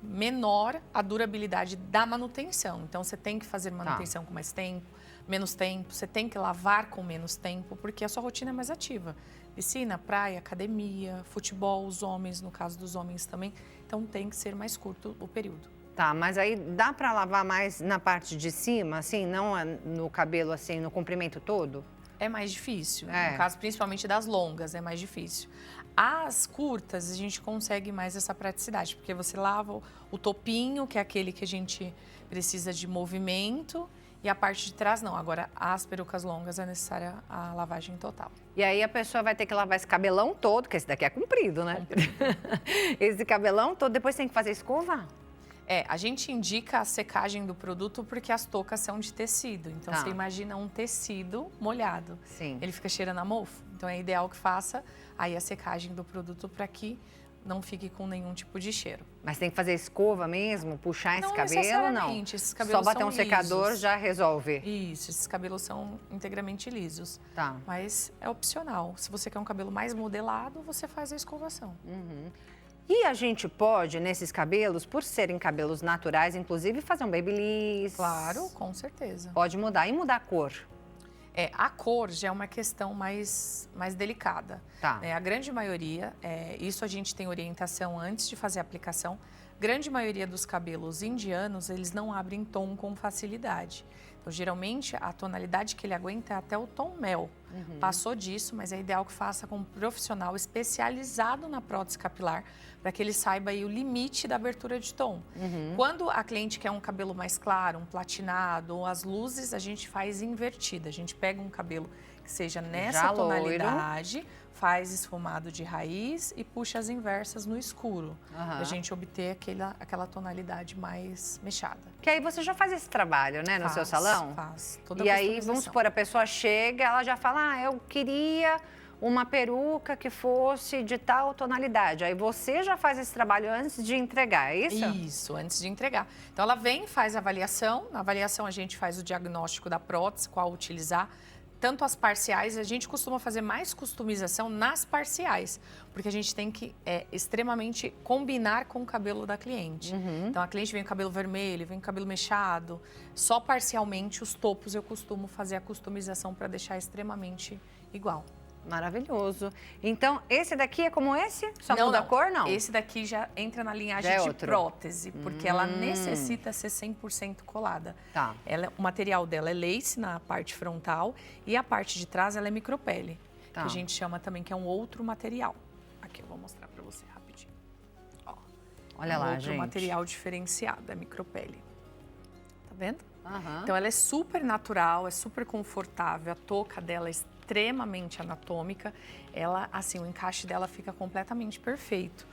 menor a durabilidade da manutenção. Então, você tem que fazer manutenção com mais tempo, menos tempo. Você tem que lavar com menos tempo, porque a sua rotina é mais ativa. Piscina, praia, academia, futebol, os homens, no caso dos homens também. Então, tem que ser mais curto o período. Tá, mas aí dá pra lavar mais na parte de cima, assim, não no cabelo, assim, no comprimento todo? É mais difícil. É. No caso, principalmente das longas, é mais difícil. As curtas, a gente consegue mais essa praticidade, porque você lava o topinho, que é aquele que a gente precisa de movimento, e a parte de trás não. Agora, as perucas longas é necessária a lavagem total. E aí a pessoa vai ter que lavar esse cabelão todo, que esse daqui é comprido, né? Esse cabelão todo, depois tem que fazer escova? A gente indica a secagem do produto porque as toucas são de tecido. Então, Tá. você imagina um tecido molhado. Sim. Ele fica cheirando a mofo. Então, é ideal que faça aí a secagem do produto para que não fique com nenhum tipo de cheiro. Mas tem que fazer escova mesmo, puxar esse Não cabelo, não? necessariamente, esses cabelos Só bater são um secador lisos. já resolve. Isso, esses cabelos são integralmente lisos. Tá. Mas é opcional. Se você quer um cabelo mais modelado, você faz a escovação. E a gente pode, nesses cabelos, por serem cabelos naturais, inclusive, fazer um babyliss? Claro, com certeza. Pode mudar. E mudar a cor? A cor já é uma questão mais delicada. Tá. A grande maioria, isso a gente tem orientação antes de fazer a aplicação, grande maioria dos cabelos indianos, eles não abrem tom com facilidade. Então, geralmente, a tonalidade que ele aguenta é até o tom mel. Passou disso, mas é ideal que faça com um profissional especializado na prótese capilar, para que ele saiba aí o limite da abertura de tom. Quando a cliente quer um cabelo mais claro, um platinado, ou as luzes, a gente faz invertida. A gente pega um cabelo que seja nessa Já loiro. tonalidade, faz esfumado de raiz e puxa as inversas no escuro. Aham. Pra gente obter aquela tonalidade mais mechada. Que aí você já faz esse trabalho, né, no seu salão? Faz. Toda E a aí, vamos customização. supor, a pessoa chega, ela já fala, eu queria uma peruca que fosse de tal tonalidade. Aí você já faz esse trabalho antes de entregar, é isso? Isso, antes de entregar. Então, ela vem, faz a avaliação. Na avaliação, a gente faz o diagnóstico da prótese, qual utilizar. Tanto as parciais, a gente costuma fazer mais customização nas parciais, porque a gente tem que extremamente combinar com o cabelo da cliente. Então, a cliente vem com cabelo vermelho, vem com cabelo mechado. Só parcialmente, os topos, eu costumo fazer a customização para deixar extremamente igual. Maravilhoso. Então, esse daqui é como esse? Só Não, muda a não. cor, não? Esse daqui já entra na linhagem Já é de outro. prótese, porque ela necessita ser 100% colada. Tá. O material dela é lace na parte frontal e a parte de trás ela é micropele, Tá. que a gente chama também que é um outro material. Aqui eu vou mostrar pra você rapidinho. Ó, Olha lá, outro gente. material diferenciado, é micropele. Tá vendo? Aham. Então ela é super natural, é super confortável, a touca dela é extremamente anatômica. Ela, assim, o encaixe dela fica completamente perfeito.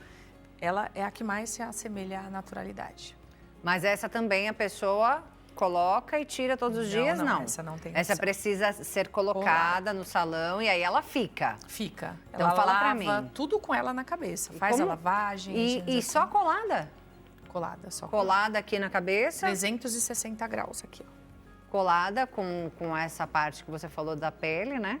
Ela é a que mais se assemelha à naturalidade. Mas essa também a pessoa coloca e tira todos os dias, não? Essa não tem Essa opção. precisa ser colocada no salão e aí ela fica. Fica. Então Ela fala pra lava mim. tudo com ela na cabeça. Faz a como- lavagem, E higienização. só colada? colada, só Colada aqui na cabeça, 360 graus aqui, ó. colada com essa parte que você falou da pele, né?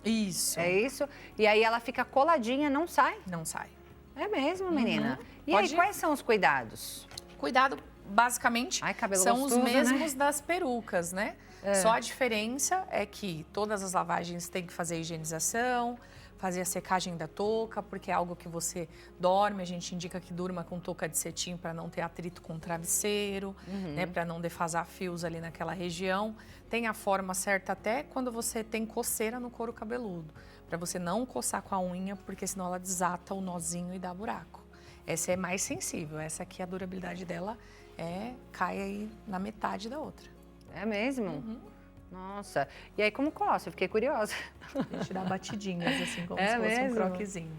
Isso. É isso? E aí ela fica coladinha, não sai? Não sai. É mesmo, menina? E Pode aí, quais são os cuidados? Cuidado, basicamente, Ai, cabelo são gostoso, os mesmos né? das perucas, né? Só a diferença é que todas as lavagens têm que fazer a higienização, fazer a secagem da touca, porque é algo que você dorme, a gente indica que durma com touca de cetim para não ter atrito com o travesseiro, né, para não defasar fios ali naquela região. Tem a forma certa até quando você tem coceira no couro cabeludo, para você não coçar com a unha, porque senão ela desata o nozinho e dá buraco. Essa é mais sensível, essa aqui, a durabilidade dela cai aí na metade da outra. É mesmo? Nossa. E aí, como coça? Eu fiquei curiosa. A gente dá batidinhas, assim, como É se fosse mesmo? um croquezinho,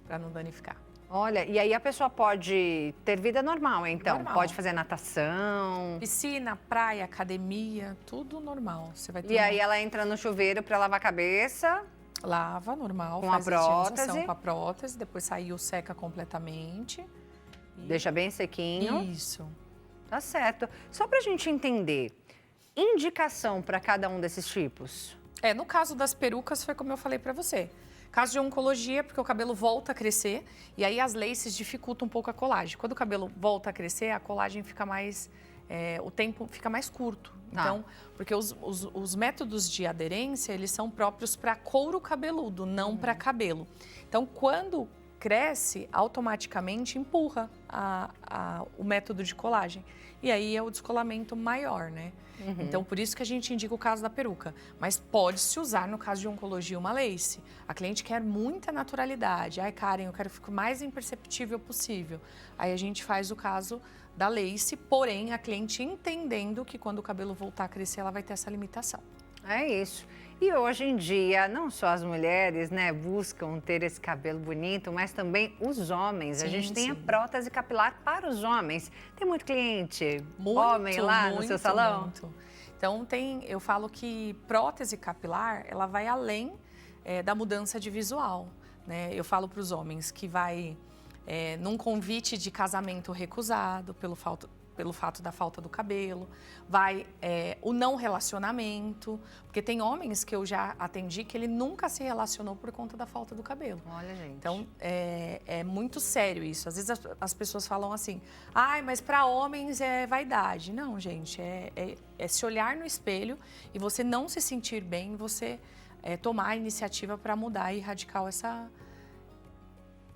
para não danificar. Olha, e aí a pessoa pode ter vida normal, então? Normal. Pode fazer natação. Piscina, praia, academia, tudo normal. Você vai ter E aí ela entra no chuveiro para lavar a cabeça. lava normal, Com faz a higienização prótese. com a prótese, depois saiu, seca completamente. E- Deixa bem sequinho. Isso. Tá certo. Só pra gente entender, indicação para cada um desses tipos? No caso das perucas, foi como eu falei pra você. Caso de oncologia, porque o cabelo volta a crescer e aí as laces dificultam um pouco a colagem. Quando o cabelo volta a crescer, a colagem fica mais... o tempo fica mais curto. Tá. Então, porque os métodos de aderência, eles são próprios para couro cabeludo, não para cabelo. Então, quando cresce, automaticamente empurra o método de colagem. E aí é o descolamento maior, né? Então, por isso que a gente indica o caso da peruca. Mas pode-se usar, no caso de oncologia, uma lace. A cliente quer muita naturalidade. Ai, Karen, eu quero ficar o mais imperceptível possível. Aí a gente faz o caso da lace, porém, a cliente entendendo que quando o cabelo voltar a crescer, ela vai ter essa limitação. É isso. E hoje em dia, não só as mulheres, né, buscam ter esse cabelo bonito, mas também os homens. A Sim, gente tem a sim. prótese capilar para os homens. Tem muito cliente Muito, homem lá no seu muito, salão? muito. Então, eu falo que prótese capilar, ela vai além da mudança de visual, né? Eu falo para os homens que vai num convite de casamento recusado pelo fato da falta do cabelo, vai o não relacionamento, porque tem homens que eu já atendi que ele nunca se relacionou por conta da falta do cabelo. Olha, gente. Então, é muito sério isso. Às vezes as pessoas falam assim, ai, mas para homens é vaidade. Não, gente, é se olhar no espelho e você não se sentir bem, você tomar a iniciativa para mudar e erradicar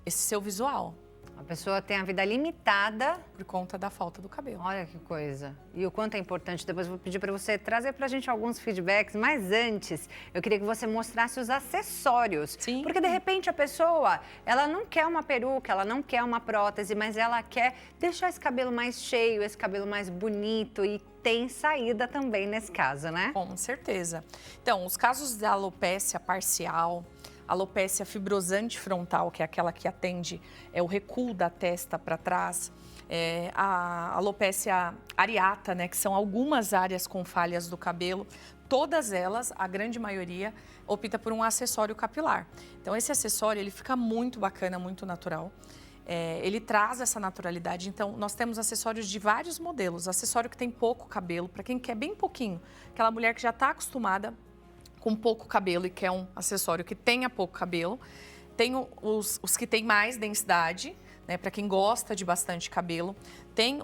esse seu visual, A pessoa tem a vida limitada. por conta da falta do cabelo. Olha que coisa. E o quanto é importante. Depois eu vou pedir para você trazer para a gente alguns feedbacks. Mas antes, eu queria que você mostrasse os acessórios. Sim. Porque, de repente, a pessoa, ela não quer uma peruca, ela não quer uma prótese, mas ela quer deixar esse cabelo mais cheio, esse cabelo mais bonito. E tem saída também nesse caso, né? Com certeza. Então, os casos da alopécia parcial, alopécia fibrosante frontal, que é aquela que atende o recuo da testa para trás, a alopécia areata, né, que são algumas áreas com falhas do cabelo, todas elas, a grande maioria, opta por um acessório capilar. Então, esse acessório, ele fica muito bacana, muito natural. Ele traz essa naturalidade. Então, nós temos acessórios de vários modelos. Acessório que tem pouco cabelo, para quem quer bem pouquinho. Aquela mulher que já está acostumada com pouco cabelo e quer um acessório que tenha pouco cabelo. Tem os que têm mais densidade, né, para quem gosta de bastante cabelo. Tem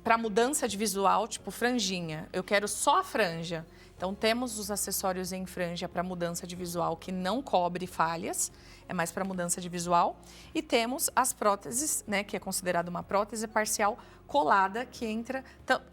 para mudança de visual, tipo franjinha. Eu quero só a franja. Então, temos os acessórios em franja para mudança de visual que não cobre falhas, é mais para mudança de visual. E temos as próteses, né, que é considerada uma prótese parcial colada, que entra...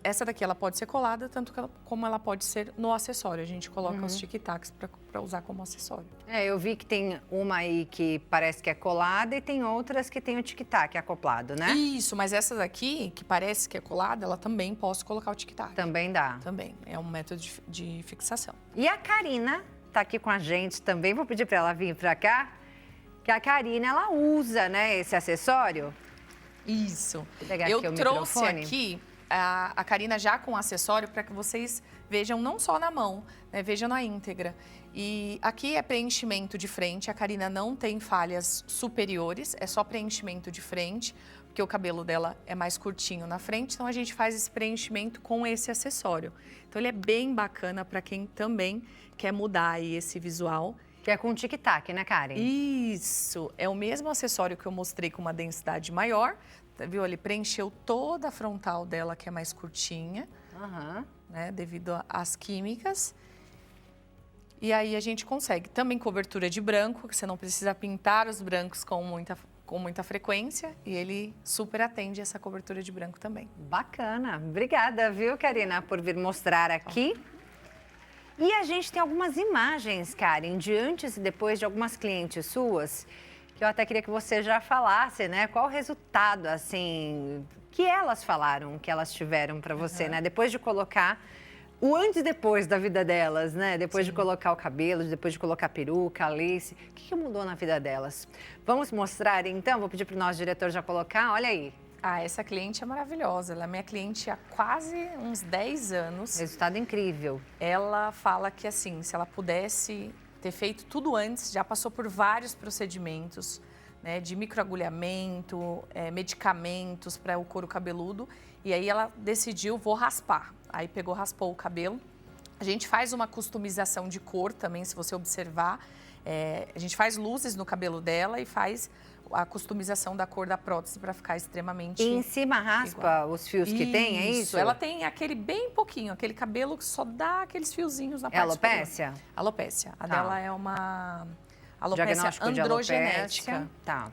Essa daqui ela pode ser colada, tanto como ela pode ser no acessório. A gente coloca os tic-tacs para usar como acessório. Eu vi que tem uma aí que parece que é colada e tem outras que tem o tic-tac acoplado, né? Isso, mas essa daqui, que parece que é colada, ela também posso colocar o tic-tac. Também dá. Também, é um método de fixação. E a Karina tá aqui com a gente também. Vou pedir para ela vir para cá, que a Karina, ela usa, né, esse acessório. Isso. Vou pegar Eu aqui o trouxe microfone. aqui a Karina já com acessório para que vocês vejam não só na mão, né, vejam na íntegra. E aqui é preenchimento de frente, a Karina não tem falhas superiores, é só preenchimento de frente, porque o cabelo dela é mais curtinho na frente, então a gente faz esse preenchimento com esse acessório. Então ele é bem bacana para quem também quer mudar aí esse visual Que é com tic-tac, né, Karen? Isso, é o mesmo acessório que eu mostrei com uma densidade maior, viu? Ele preencheu toda a frontal dela, que é mais curtinha, né, devido às químicas. E aí a gente consegue também cobertura de branco, que você não precisa pintar os brancos com muita frequência, e ele super atende essa cobertura de branco também. Bacana. Obrigada, viu, Karina, por vir mostrar aqui. E a gente tem algumas imagens, Karen, de antes e depois de algumas clientes suas, que eu até queria que você já falasse, né? Qual o resultado, assim, que elas falaram, que elas tiveram para você, né? Depois de colocar o antes e depois da vida delas, né? Depois de colocar o cabelo, depois de colocar a peruca, a lace. O que mudou na vida delas? Vamos mostrar, então? Vou pedir para o nosso diretor já colocar. Olha aí. Ah, essa cliente é maravilhosa. Ela é minha cliente há quase uns 10 anos. Resultado incrível. Ela fala que, assim, se ela pudesse ter feito tudo antes, já passou por vários procedimentos, né, de microagulhamento, medicamentos para o couro cabeludo. E aí ela decidiu, vou raspar. Aí pegou, raspou o cabelo. A gente faz uma customização de cor também, se você observar. A gente faz luzes no cabelo dela e faz a customização da cor da prótese para ficar extremamente E em cima raspa igual. os fios que tem, é isso? Ela tem aquele bem pouquinho, aquele cabelo que só dá aqueles fiozinhos na É parte alopécia? superior. Alopécia. A Tá. dela é uma alopécia Diagnóstico de androgenética. alopécia. Tá.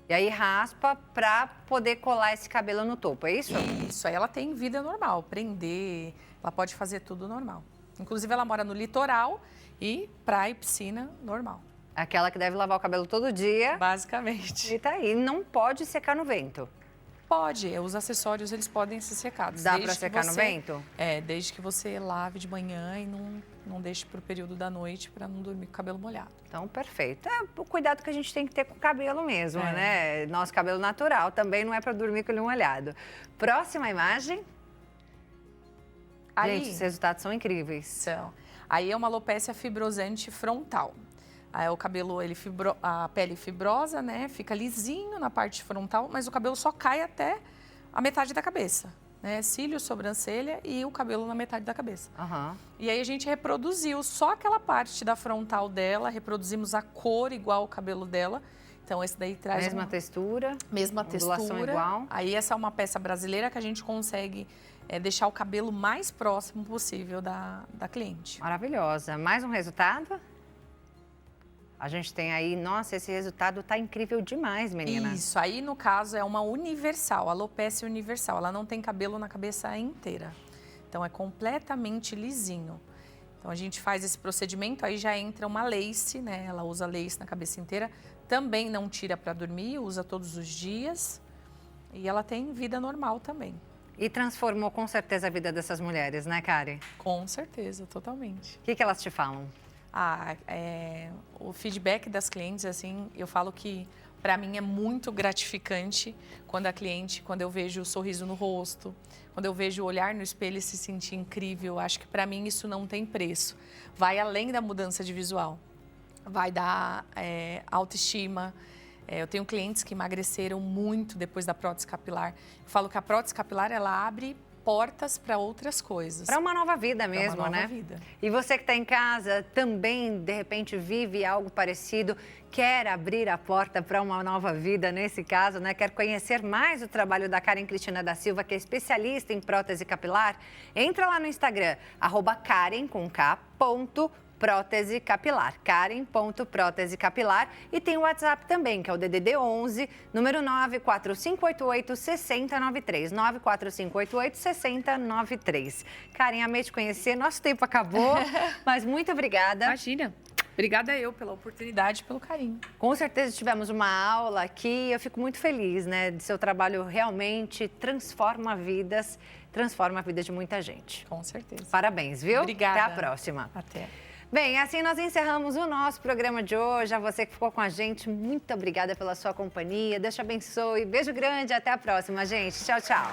E aí raspa para poder colar esse cabelo no topo, é isso? Isso, aí ela tem vida normal, prender, ela pode fazer tudo normal. Inclusive ela mora no litoral e praia e piscina normal. Aquela que deve lavar o cabelo todo dia. Basicamente. E tá aí, não pode secar no vento. Pode, os acessórios eles podem ser secados. Dá para secar no vento? Desde que você lave de manhã e não deixe para o período da noite para não dormir com o cabelo molhado. Então, perfeito. É o cuidado que a gente tem que ter com o cabelo mesmo, né? Nosso cabelo natural também não é para dormir com ele molhado. Próxima imagem. Aí, Gente, os resultados são incríveis. são. Aí é uma alopécia fibrosante frontal. Aí o cabelo, a pele fibrosa, né? Fica lisinho na parte frontal, mas o cabelo só cai até a metade da cabeça, né? Cílio, sobrancelha e o cabelo na metade da cabeça. E aí a gente reproduziu só aquela parte da frontal dela, reproduzimos a cor igual ao cabelo dela. Então esse daí traz Mesma textura. mesma ondulação textura. igual. Aí essa é uma peça brasileira que a gente consegue deixar o cabelo mais próximo possível da cliente. Maravilhosa. Mais um resultado? A gente tem aí, nossa, esse resultado tá incrível demais, menina. Isso, aí no caso é uma universal, alopécia universal. Ela não tem cabelo na cabeça inteira. Então é completamente lisinho. Então a gente faz esse procedimento, aí já entra uma lace, né? Ela usa lace na cabeça inteira. Também não tira para dormir, usa todos os dias. E ela tem vida normal também. E transformou com certeza a vida dessas mulheres, né, Karen? Com certeza, totalmente. O que elas te falam? O feedback das clientes, assim, eu falo que para mim é muito gratificante quando eu vejo o sorriso no rosto, quando eu vejo o olhar no espelho e se sentir incrível. Acho que para mim isso não tem preço. Vai além da mudança de visual, vai dar autoestima. Eu tenho clientes que emagreceram muito depois da prótese capilar. Eu falo que a prótese capilar, ela abre portas para outras coisas. Para uma nova vida mesmo, uma nova né? vida. E você que está em casa também, de repente, vive algo parecido, quer abrir a porta para uma nova vida nesse caso, né? Quer conhecer mais o trabalho da Karen Cristina da Silva, que é especialista em prótese capilar? Entra lá no Instagram, @karen.prótese capilar, Karen.prótese capilar, e tem o WhatsApp também, que é o DDD 11, número 94588-6093, 94588-6093. Karen, amei te conhecer, nosso tempo acabou, mas muito obrigada. Imagina. Obrigada eu pela oportunidade, pelo carinho. Com certeza tivemos uma aula aqui, eu fico muito feliz, né, de seu trabalho realmente transforma vidas, transforma a vida de muita gente. Com certeza. Parabéns, viu? Obrigada. Até a próxima. Até. Bem, assim nós encerramos o nosso programa de hoje. A você que ficou com a gente, muito obrigada pela sua companhia. Deus te abençoe. Beijo grande, até a próxima, gente. Tchau, tchau.